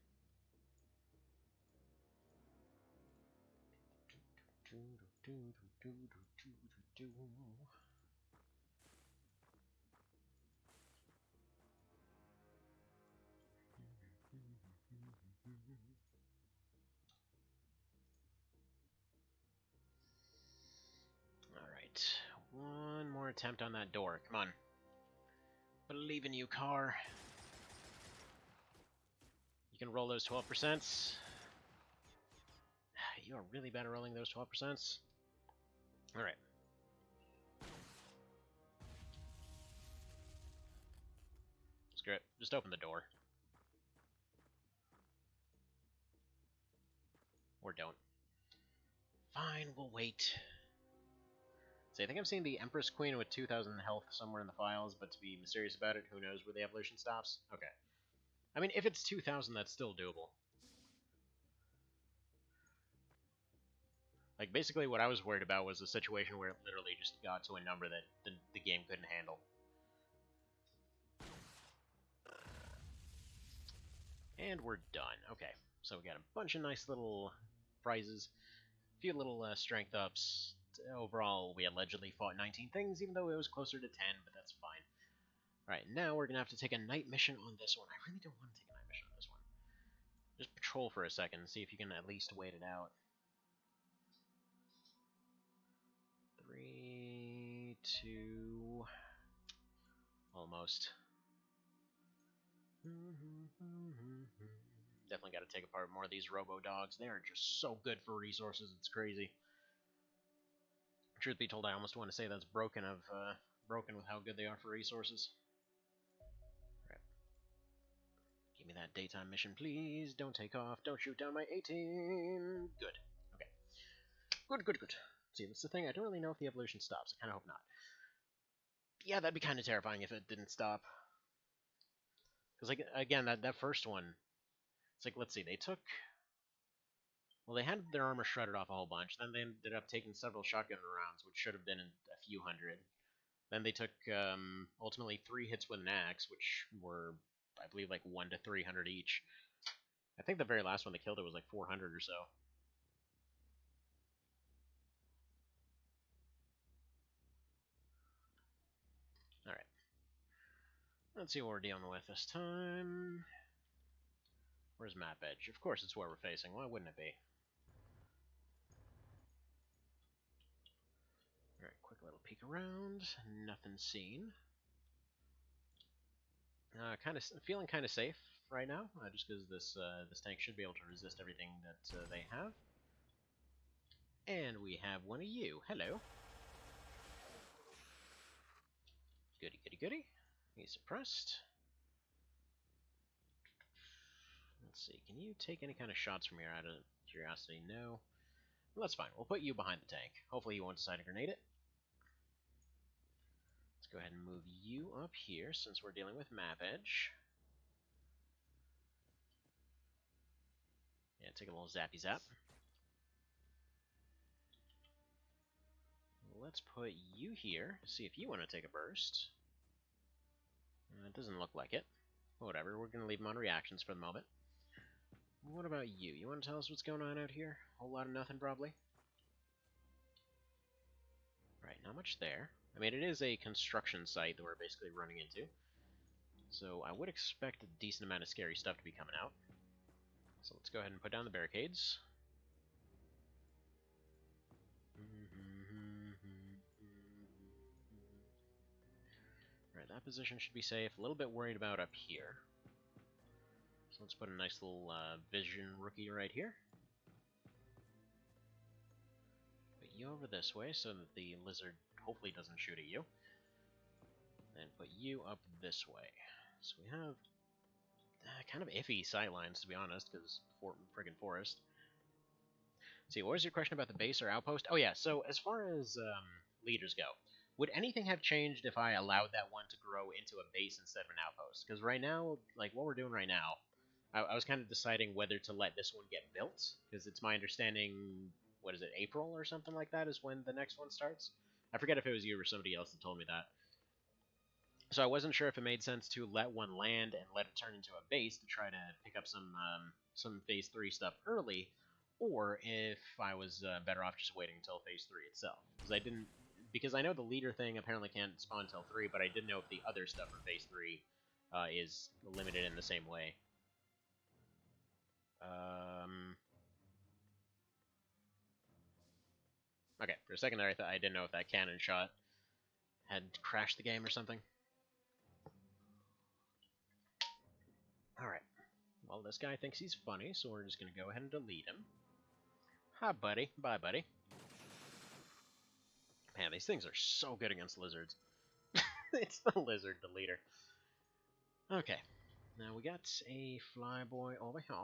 Alright, one more attempt on that door. Come on. Believe in you, car. You can roll those 12%. You are really bad at rolling those 12%. Alright. Screw it. Just open the door. Or don't. Fine, we'll wait. So I think I'm seeing the Empress Queen with 2,000 health somewhere in the files, but to be mysterious about it, who knows where the evolution stops? Okay. I mean, if it's 2,000, that's still doable. Like, basically what I was worried about was a situation where it literally just got to a number that the game couldn't handle. And we're done. Okay, so we got a bunch of nice little prizes, a few little strength ups. Overall, we allegedly fought 19 things, even though it was closer to 10, but that's fine. Alright, now we're going to have to take a night mission on this one. I really don't want to take a night mission on this one. Just patrol for a second and see if you can at least wait it out. 3, 2... Almost. Definitely got to take apart more of these robo-dogs. They are just so good for resources, it's crazy. Truth be told, I almost want to say that's broken with how good they are for resources. Right. Give me that daytime mission, please. Don't take off. Don't shoot down my 18. Good. Okay. Good. See, that's the thing. I don't really know if the evolution stops. I kind of hope not. Yeah, that'd be kind of terrifying if it didn't stop. Because, like, again, that first one, it's like, let's see, they took... Well, they had their armor shredded off a whole bunch. Then they ended up taking several shotgun rounds, which should have been a few hundred. Then they took, ultimately, 3 hits with an axe, which were, I believe, like 1 to 300 each. I think the very last one they killed it was like 400 or so. Alright. Let's see what we're dealing with this time. Where's map edge? Of course it's where we're facing. Why wouldn't it be? Alright, quick little peek around. Nothing seen. Feeling kind of safe right now, just because this tank should be able to resist everything that they have. And we have one of you. Hello. Goody. He's suppressed. Let's see, can you take any kind of shots from here out of curiosity? No. Well, that's fine. We'll put you behind the tank. Hopefully you won't decide to grenade it. Let's go ahead and move you up here since we're dealing with map edge. Yeah, take a little zappy zap. Let's put you here, see if you want to take a burst. It doesn't look like it. Whatever, we're going to leave them on reactions for the moment. What about you? You want to tell us what's going on out here? A whole lot of nothing, probably? Right, not much there. I mean, it is a construction site that we're basically running into. So I would expect a decent amount of scary stuff to be coming out. So let's go ahead and put down the barricades. that position should be safe. A little bit worried about up here. So let's put a nice little vision rookie right here. Put you over this way so that the lizard hopefully doesn't shoot at you. And put you up this way. So we have kind of iffy sightlines, to be honest, because friggin' forest. Let's see, what was your question about the base or outpost? Oh yeah, so as far as leaders go, would anything have changed if I allowed that one to grow into a base instead of an outpost? Because right now, like what we're doing right now, I was kind of deciding whether to let this one get built, because it's my understanding, what is it, April or something like that is when the next one starts? I forget if it was you or somebody else that told me that. So I wasn't sure if it made sense to let one land and let it turn into a base to try to pick up some Phase 3 stuff early, or if I was better off just waiting until Phase 3 itself. Because I know the leader thing apparently can't spawn until 3, but I didn't know if the other stuff for Phase 3 is limited in the same way. Okay, for a second there I didn't know if that cannon shot had crashed the game or something. Alright. Well, this guy thinks he's funny, so we're just going to go ahead and delete him. Hi, buddy. Bye, buddy. Man, these things are so good against lizards. It's the lizard deleter. Okay. Now we got a flyboy over here.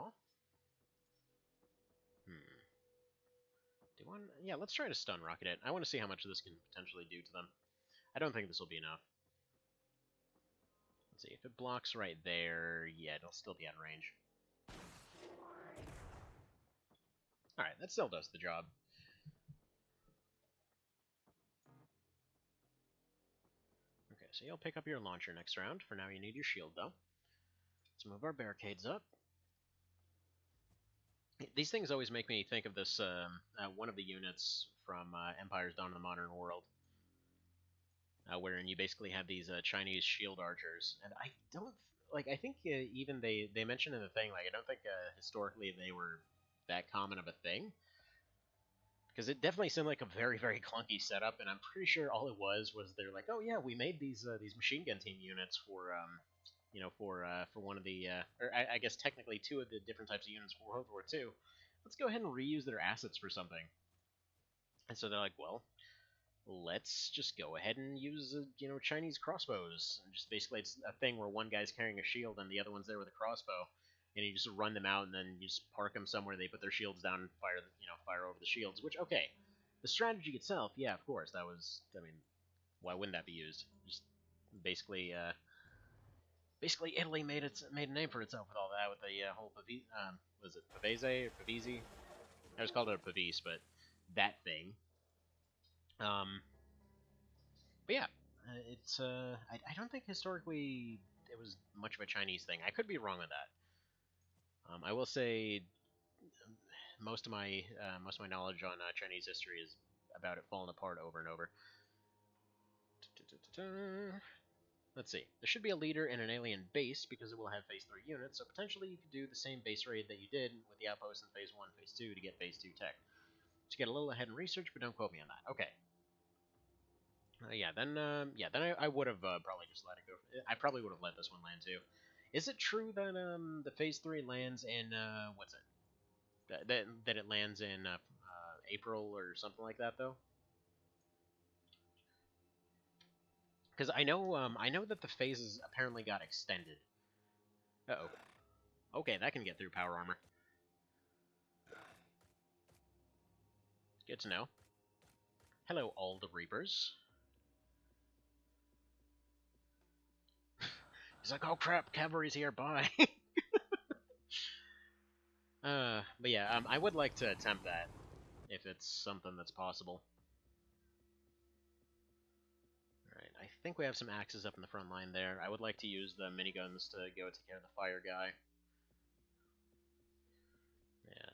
Yeah, let's try to stun rocket it. I want to see how much this can potentially do to them. I don't think this will be enough. Let's see, if it blocks right there, yeah, it'll still be out of range. Alright, that still does the job. Okay, so you'll pick up your launcher next round. For now, you need your shield, though. Let's move our barricades up. These things always make me think of this, one of the units from Empire's Dawn of the Modern World. Wherein you basically have these Chinese shield archers. And I don't... I think even they mentioned in the thing, I don't think historically they were that common of a thing. Because it definitely seemed like a very, very clunky setup, and I'm pretty sure all it was they're like, oh yeah, we made these machine gun team units for for one of the or I guess technically two of the different types of units for World War II. Let's go ahead and reuse their assets for something. And so they're like, well, let's just go ahead and use Chinese crossbows. And just basically it's a thing where one guy's carrying a shield and the other one's there with a crossbow. And you just run them out, and then you just park them somewhere. They put their shields down and fire over the shields. Which, okay, the strategy itself, yeah, of course, that was. I mean, why wouldn't that be used? Just basically Italy made a name for itself with all that, with the whole was it Pavese or Pavese? I was called it a Pavese, but that thing. But yeah, it's I don't think historically it was much of a Chinese thing. I could be wrong with that. I will say most of my knowledge on Chinese history is about it falling apart over and over. Let's see. There should be a leader in an alien base because it will have Phase 3 units, so potentially you could do the same base raid that you did with the outpost in Phase 1, Phase 2 to get Phase 2 tech. Just get a little ahead in research, but don't quote me on that. Okay. Then I would have probably just let it go. I probably would have let this one land too. Is it true that the Phase 3 lands in what's it? That it lands in April or something like that though? Because I know that the phases apparently got extended. Uh-oh. Okay, that can get through power armor. Good to know. Hello, all the Reapers. He's like, oh crap, cavalry's here, bye. But yeah, I would like to attempt that, if it's something that's possible. Alright, I think we have some axes up in the front line there. I would like to use the miniguns to go take care of the fire guy. Yeah,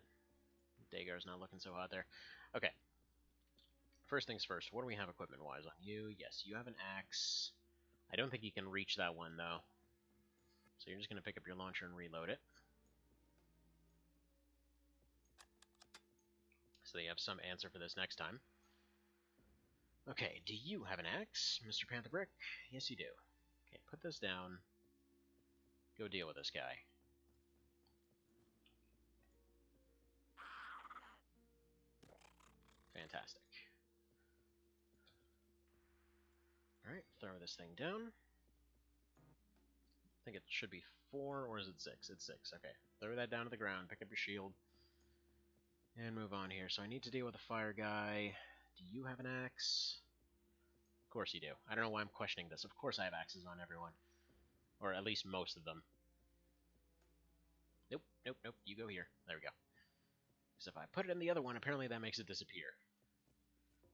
Dagar's not looking so hot there. Okay. First things first, what do we have equipment-wise on you? Yes, you have an axe. I don't think you can reach that one, though. So you're just going to pick up your launcher and reload it. So you have some answer for this next time. Okay, do you have an axe, Mr. Panther Brick? Yes, you do. Okay, put this down. Go deal with this guy. Fantastic. Alright, throw this thing down. I think it should be 4, or is it 6? It's 6, okay. Throw that down to the ground, pick up your shield, and move on here. So I need to deal with the fire guy. Do you have an axe? Of course you do. I don't know why I'm questioning this. Of course I have axes on everyone. Or at least most of them. Nope, nope, nope. You go here. There we go. Because if I put it in the other one, apparently that makes it disappear.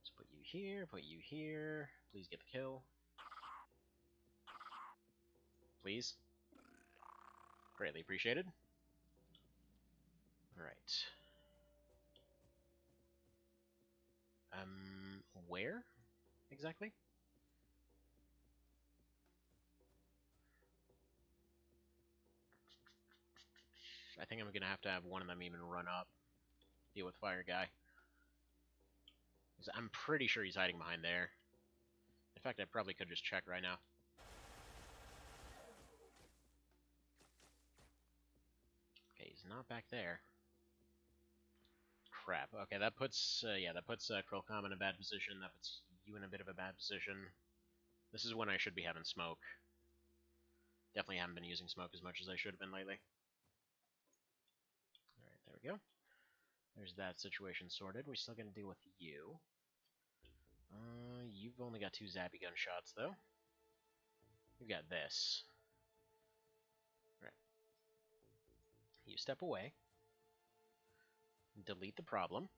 So put you here, put you here. Please get the kill. Please. Greatly appreciated. Alright. Where? Exactly? I think I'm gonna have to have one of them even run up. Deal with fire guy. I'm pretty sure he's hiding behind there. In fact, I probably could just check right now. Okay, he's not back there. Crap. Okay, that puts Krolcom in a bad position. That puts you in a bit of a bad position. This is when I should be having smoke. Definitely haven't been using smoke as much as I should have been lately. Alright, there we go. There's that situation sorted. We're still gonna deal with you. You've only got 2 zappy gun shots, though. You've got this. Right. You step away. Delete the problem.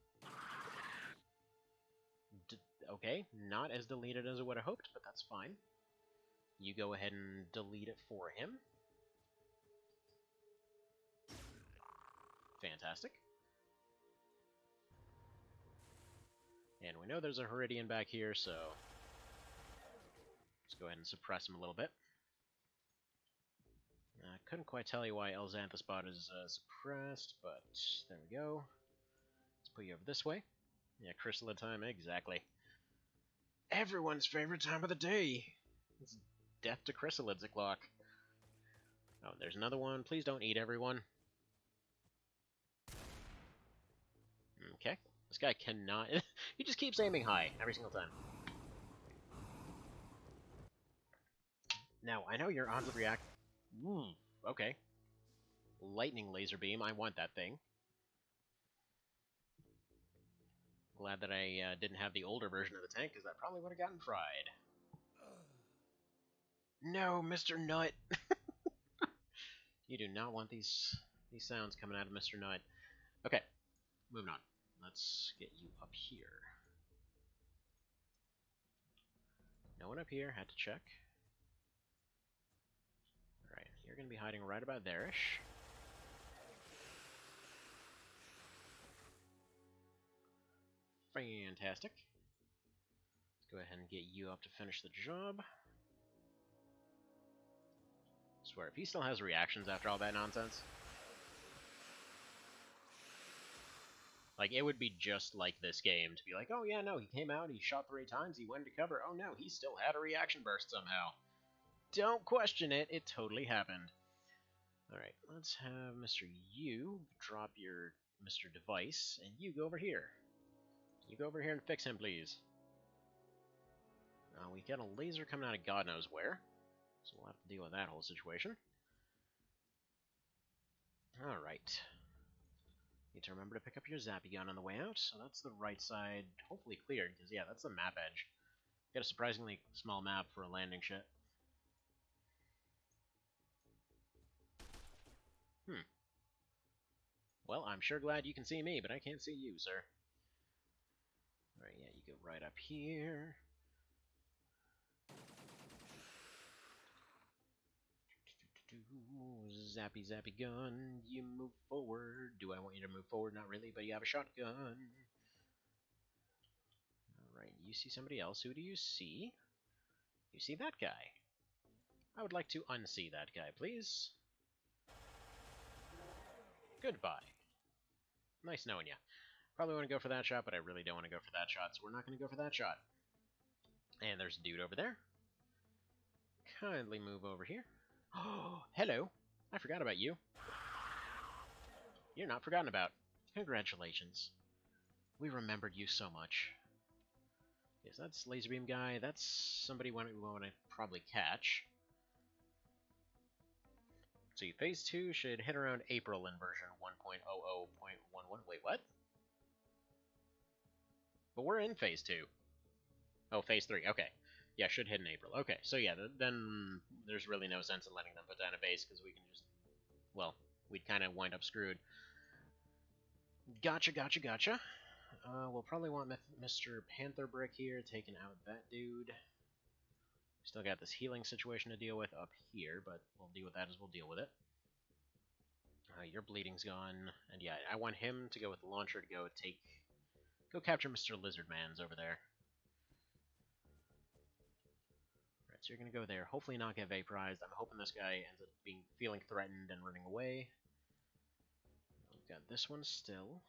Okay, not as deleted as I would have hoped, but that's fine. You go ahead and delete it for him. Fantastic. And we know there's a Heridian back here, so let's go ahead and suppress him a little bit. I couldn't quite tell you why Elxanthus bot is suppressed, but there we go. Let's put you over this way. Yeah, chrysalid time, exactly. Everyone's favorite time of the day! It's death to chrysalids o'clock. Oh, there's another one. Please don't eat everyone. Okay. This guy cannot... he just keeps aiming high every single time. Now, I know your odds of react... okay. Lightning laser beam, I want that thing. Glad that I didn't have the older version of the tank, because that probably would have gotten fried. No, Mr. Nut! You do not want these sounds coming out of Mr. Nut. Okay, moving on. Let's get you up here. No one up here, had to check. Alright, you're going to be hiding right about there-ish. Fantastic. Let's go ahead and get you up to finish the job. I swear, if he still has reactions after all that nonsense... like, it would be just like this game to be like, oh yeah, no, he came out, he shot 3 times, he went to cover, oh no, he still had a reaction burst somehow. Don't question it, it totally happened. Alright, let's have Mr. U drop your Mr. Device, and you go over here. You go over here and fix him, please. We got a laser coming out of God knows where, so we'll have to deal with that whole situation. Alright. Need to remember to pick up your zappy gun on the way out, so that's the right side, hopefully cleared, because yeah, that's the map edge. Got a surprisingly small map for a landing ship. Well, I'm sure glad you can see me, but I can't see you, sir. Alright, yeah, you go right up here. Zappy, zappy gun, you move forward. Do I want you to move forward? Not really, but you have a shotgun. Alright, you see somebody else. Who do you see? You see that guy. I would like to unsee that guy, please. Goodbye. Nice knowing you. Probably want to go for that shot, but I really don't want to go for that shot, so we're not going to go for that shot. And there's a dude over there. kindly move over here. Oh, hello. I forgot about you. You're not forgotten about. Congratulations. We remembered you so much. Yes, that's laser beam guy. That's somebody we want to probably catch. See, phase 2 should hit around April in version 1.00.11. Wait, what? But we're in phase 2. Oh, phase 3. Okay. Yeah, should hit in April. Okay, so yeah, then there's really no sense in letting them put down a base, because we can just... Well, we'd kind of wind up screwed. Gotcha. We'll probably want Mr. Panther Brick here, taking out that dude. Still got this healing situation to deal with up here, but we'll deal with that as we'll deal with it. Your bleeding's gone, and yeah, I want him to go with the launcher to go capture Mr. Lizardman's over there. Right, so you're gonna go there, hopefully not get vaporized. I'm hoping this guy ends up feeling threatened and running away. We've got this one still.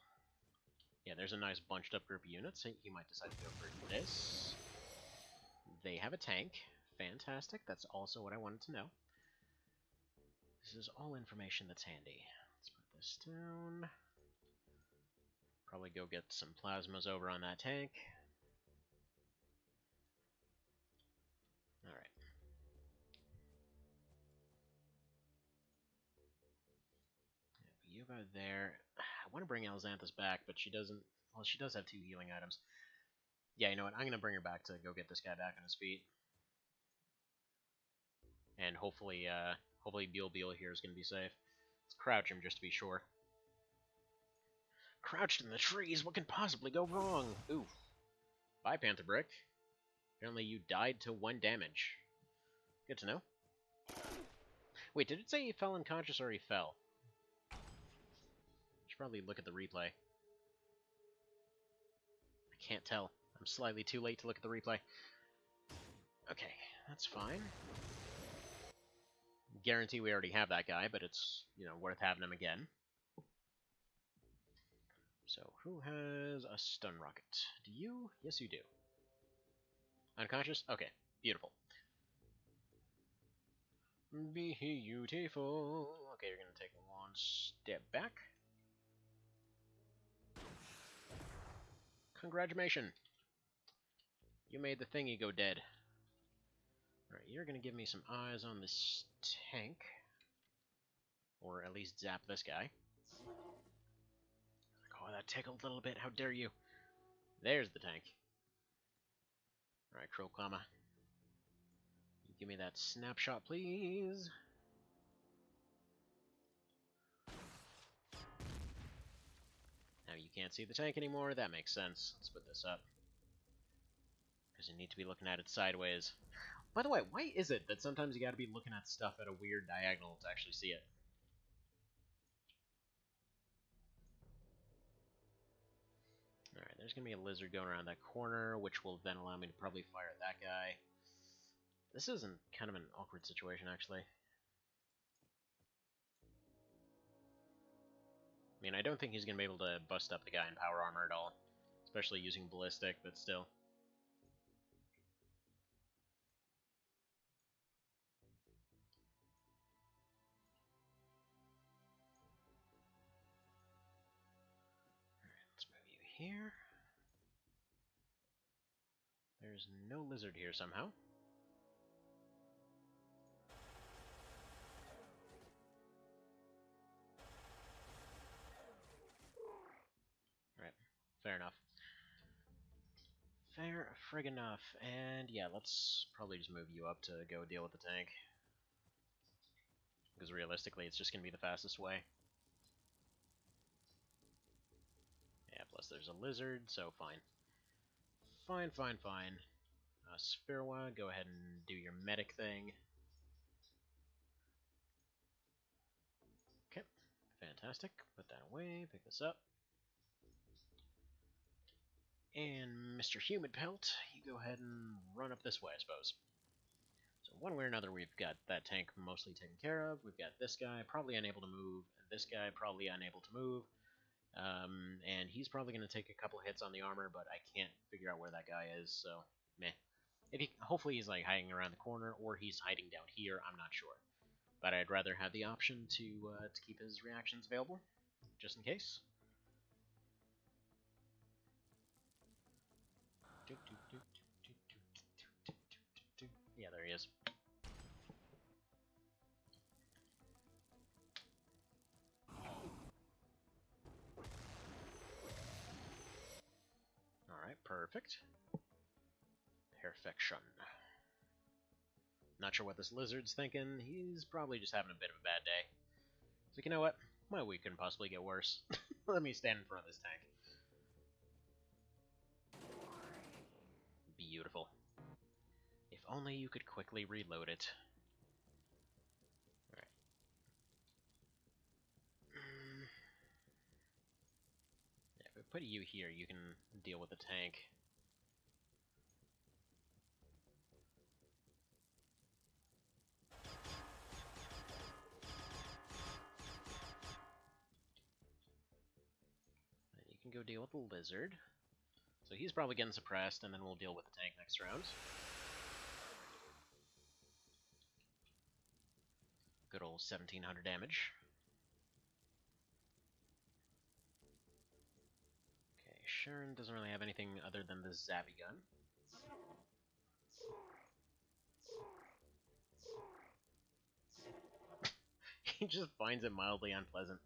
Yeah, there's a nice bunched up group of units. He might decide to go for this. They have a tank. Fantastic. That's also what I wanted to know. This is all information that's handy. Let's put this down. Probably go get some plasmas over on that tank. Alright. You go there. I want to bring Alzanthus back, but she doesn't... Well, she does have 2 healing items. Yeah, you know what? I'm going to bring her back to go get this guy back on his feet. And hopefully, hopefully Beal here is going to be safe. Let's crouch him just to be sure. Crouched in the trees, what can possibly go wrong? Oof. Bye, Panther Brick. Apparently you died to 1 damage. Good to know. Wait, did it say he fell unconscious or he fell? Should probably look at the replay. I can't tell. I'm slightly too late to look at the replay. Okay, that's fine. Guarantee we already have that guy, but it's, you know, worth having him again. So, who has a stun rocket? Do you? Yes, you do. Unconscious? Okay, beautiful. Beautiful. Okay, you're gonna take 1 step back. Congratulations. You made the thingy go dead. Alright, you're gonna give me some eyes on this tank. Or at least zap this guy. Oh, that tickled a little bit. How dare you? There's the tank. Alright, Krokama. Give me that snapshot, please. Now you can't see the tank anymore. That makes sense. Let's put this up. Because you need to be looking at it sideways. By the way, why is it that sometimes you gotta be looking at stuff at a weird diagonal to actually see it? Alright, there's gonna be a lizard going around that corner, which will then allow me to probably fire at that guy. This isn't kind of an awkward situation, actually. I mean, I don't think he's gonna be able to bust up the guy in power armor at all. Especially using ballistic, but still. Let's move you here. There's no lizard here somehow. Right, fair enough. Fair frig enough. And yeah, let's probably just move you up to go deal with the tank. Because realistically, it's just going to be the fastest way. Yeah, plus there's a lizard, so fine. Fine. Spirwa, go ahead and do your medic thing. Okay, fantastic. Put that away, pick this up. And Mr. Humid Pelt, you go ahead and run up this way, I suppose. So one way or another, we've got that tank mostly taken care of. We've got this guy probably unable to move, and this guy probably unable to move. And he's probably going to take a couple hits on the armor, but I can't figure out where that guy is, so meh. Hopefully he's like hiding around the corner, or he's hiding down here. I'm not sure, but I'd rather have the option to keep his reactions available, just in case. Yeah, there he is. Alright, perfect. Perfection. Not sure what this lizard's thinking. He's probably just having a bit of a bad day. So you know what? My week couldn't possibly get worse. Let me stand in front of this tank. Beautiful. If only you could quickly reload it. Alright. Yeah, if we put you here, you can deal with the tank. And you can go deal with the lizard. So he's probably getting suppressed, and then we'll deal with the tank next round. Good old 1700 damage. Okay, Sharon doesn't really have anything other than the Zappy gun. He just finds it mildly unpleasant.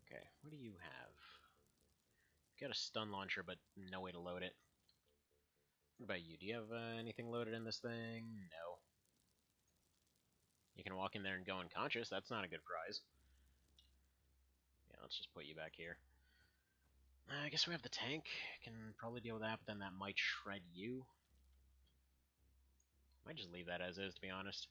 Okay, what do you have? You've got a stun launcher, but no way to load it. What about you? Do you have anything loaded in this thing? No. You can walk in there and go unconscious. That's not a good prize. Yeah, let's just put you back here. I guess we have the tank. Can probably deal with that, but then that might shred you. Might just leave that as is, to be honest.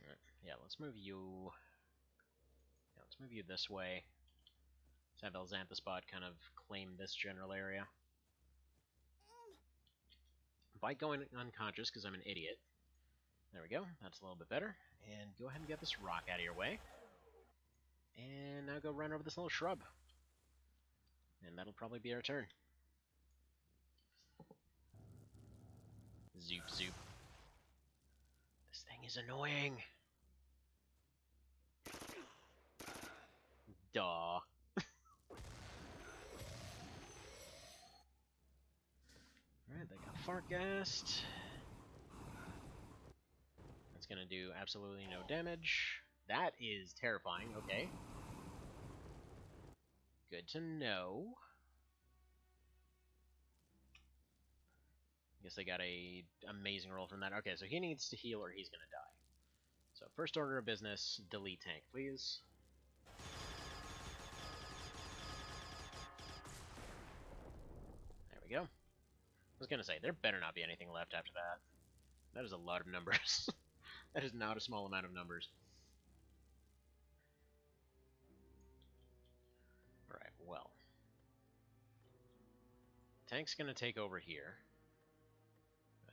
Alright, yeah, let's move you... Yeah, let's move you this way. Let's have Elxanthospot kind of claim this general area. By going unconscious, because I'm an idiot. There we go, that's a little bit better. And go ahead and get this rock out of your way. And now go run over this little shrub. And that'll probably be our turn. Zoop zoop. This thing is annoying. Duh. Alright, they got fart gassed. That's gonna do absolutely no damage. That is terrifying, okay. Good to know. Guess they got a amazing roll from that. Okay, so he needs to heal or he's gonna die. So first order of business, delete tank, please. There we go. I was gonna say, there better not be anything left after that. That is a lot of numbers. That is not a small amount of numbers. Alright, well. Tank's gonna take over here.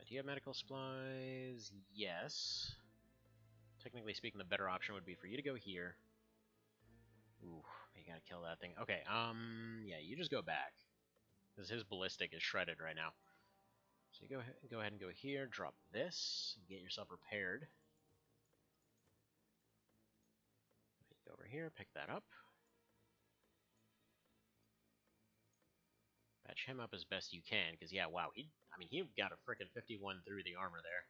Do you have medical supplies? Yes. Technically speaking, the better option would be for you to go here. Ooh, you gotta kill that thing. Okay, yeah, you just go back. Because his ballistic is shredded right now. So you go ahead and go here, drop this, get yourself repaired. Go over here, pick that up. Patch him up as best you can, because yeah, wow, he got a frickin' 51 through the armor there.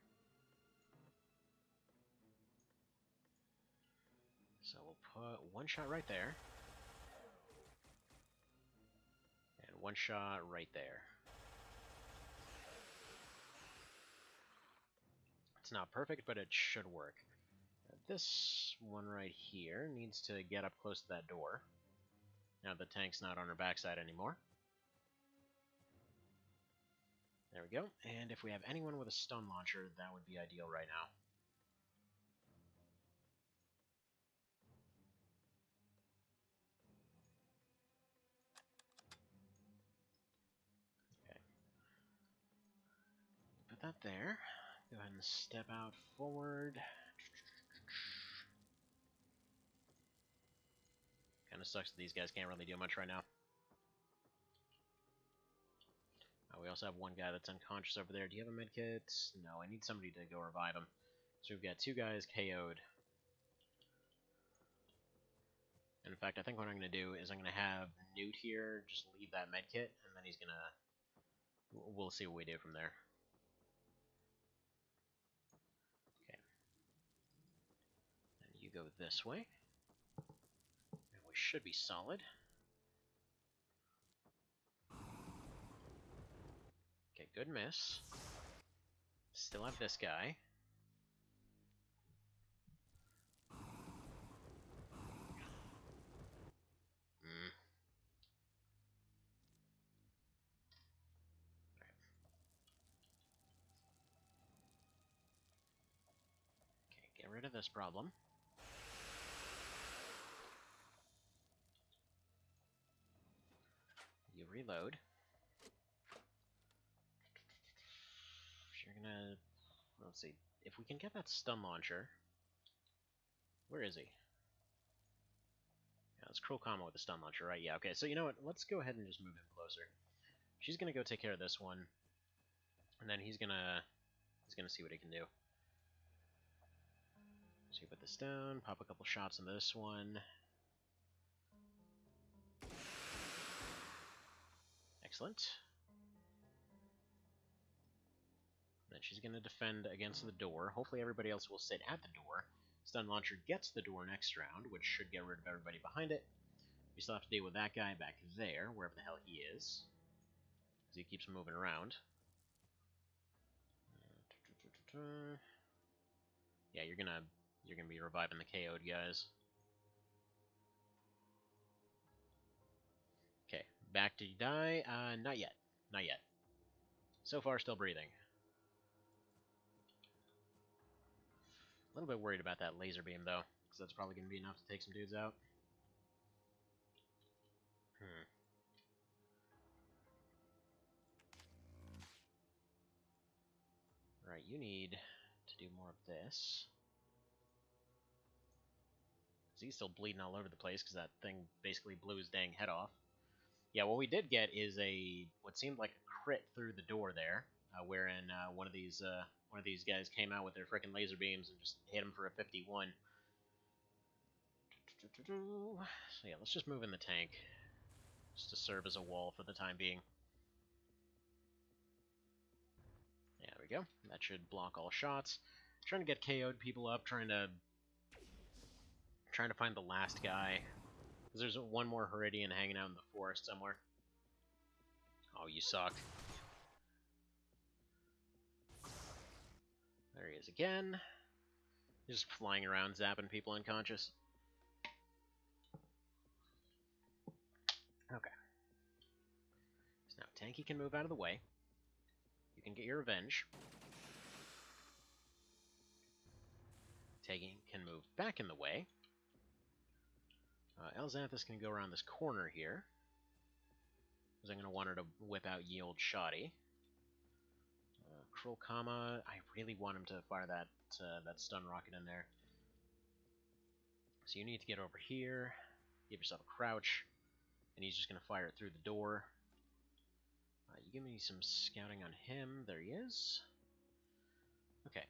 So we'll put one shot right there. And one shot right there. It's not perfect, but it should work. This one right here needs to get up close to that door. Now the tank's not on her backside anymore. There we go. And if we have anyone with a stun launcher, that would be ideal right now. Okay. Put that there. Go ahead and step out forward. Kinda sucks that these guys can't really do much right now. We also have one guy that's unconscious over there. Do you have a medkit? No, I need somebody to go revive him. So we've got 2 guys KO'd. And in fact, I think what I'm going to do is I'm going to have Newt here just leave that medkit, and then he's going to... We'll see what we do from there. Okay. And you go this way. And we should be solid. Okay, good miss. Still have this guy. Okay, get rid of this problem. You reload. You're gonna... Let's see. If we can get that stun launcher... Where is he? Yeah, it's Cruel Comma with the stun launcher, right? Yeah, okay. So you know what? Let's go ahead and just move him closer. She's gonna go take care of this one. And then he's gonna see what he can do. So you put this down, pop a couple shots on this one. Excellent. Then she's going to defend against the door. Hopefully everybody else will sit at the door. Stun Launcher gets the door next round, which should get rid of everybody behind it. We still have to deal with that guy back there, wherever the hell he is. As he keeps moving around. Yeah, you're gonna be reviving the KO'd guys. Okay, back to die. Not yet. Not yet. So far, still breathing. A little bit worried about that laser beam, though, because that's probably going to be enough to take some dudes out. Right, you need to do more of this. He's still bleeding all over the place because that thing basically blew his dang head off. Yeah, what we did get is what seemed like a crit through the door there, wherein one of these guys came out with their frickin' laser beams and just hit him for a 51. So yeah, let's just move in the tank, just to serve as a wall for the time being. Yeah, there we go. That should block all shots. Trying to get KO'd people up, trying to find the last guy. Because there's one more Heridian hanging out in the forest somewhere. Oh, you suck. There he is again. He's just flying around, zapping people unconscious. Okay. So now Tanky can move out of the way. You can get your revenge. Tanky can move back in the way. Elzanthus can go around this corner here. Because I'm going to want her to whip out Ye Olde Shoddy. Cruel Comma, I really want him to fire that stun rocket in there. So you need to get over here, give yourself a crouch, and he's just going to fire it through the door. You give me some scouting on him. There he is. Okay.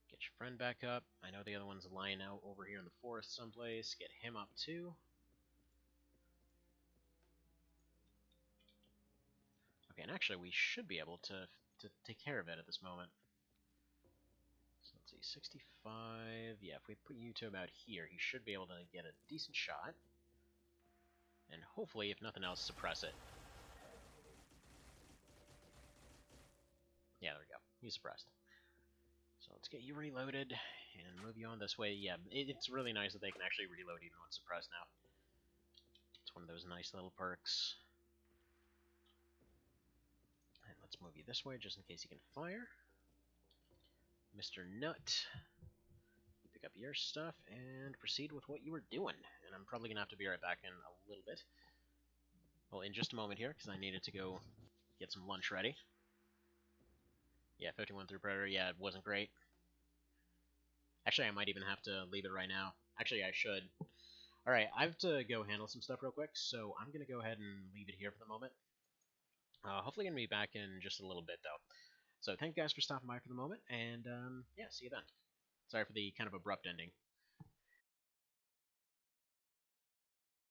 Get your friend back up. I know the other one's lying out over here in the forest someplace. Get him up too. Okay, and actually we should be able to take care of it at this moment. So let's see, 65. Yeah, if we put you to about here, he should be able to get a decent shot. And hopefully, if nothing else, suppress it. Yeah, there we go. He's suppressed. So let's get you reloaded and move you on this way. Yeah, it's really nice that they can actually reload even when suppressed now. It's one of those nice little perks. And let's move you this way just in case you can fire. Mr. Nut, you pick up your stuff and proceed with what you were doing. And I'm probably going to have to be right back in a little bit. Well, in just a moment here, because I needed to go get some lunch ready. Yeah, 51 through Predator, yeah, it wasn't great. Actually, I might even have to leave it right now. Actually, I should. All right, I have to go handle some stuff real quick, so I'm gonna go ahead and leave it here for the moment. Hopefully, gonna be back in just a little bit though. So thank you guys for stopping by for the moment, and yeah, see you then. Sorry for the kind of abrupt ending.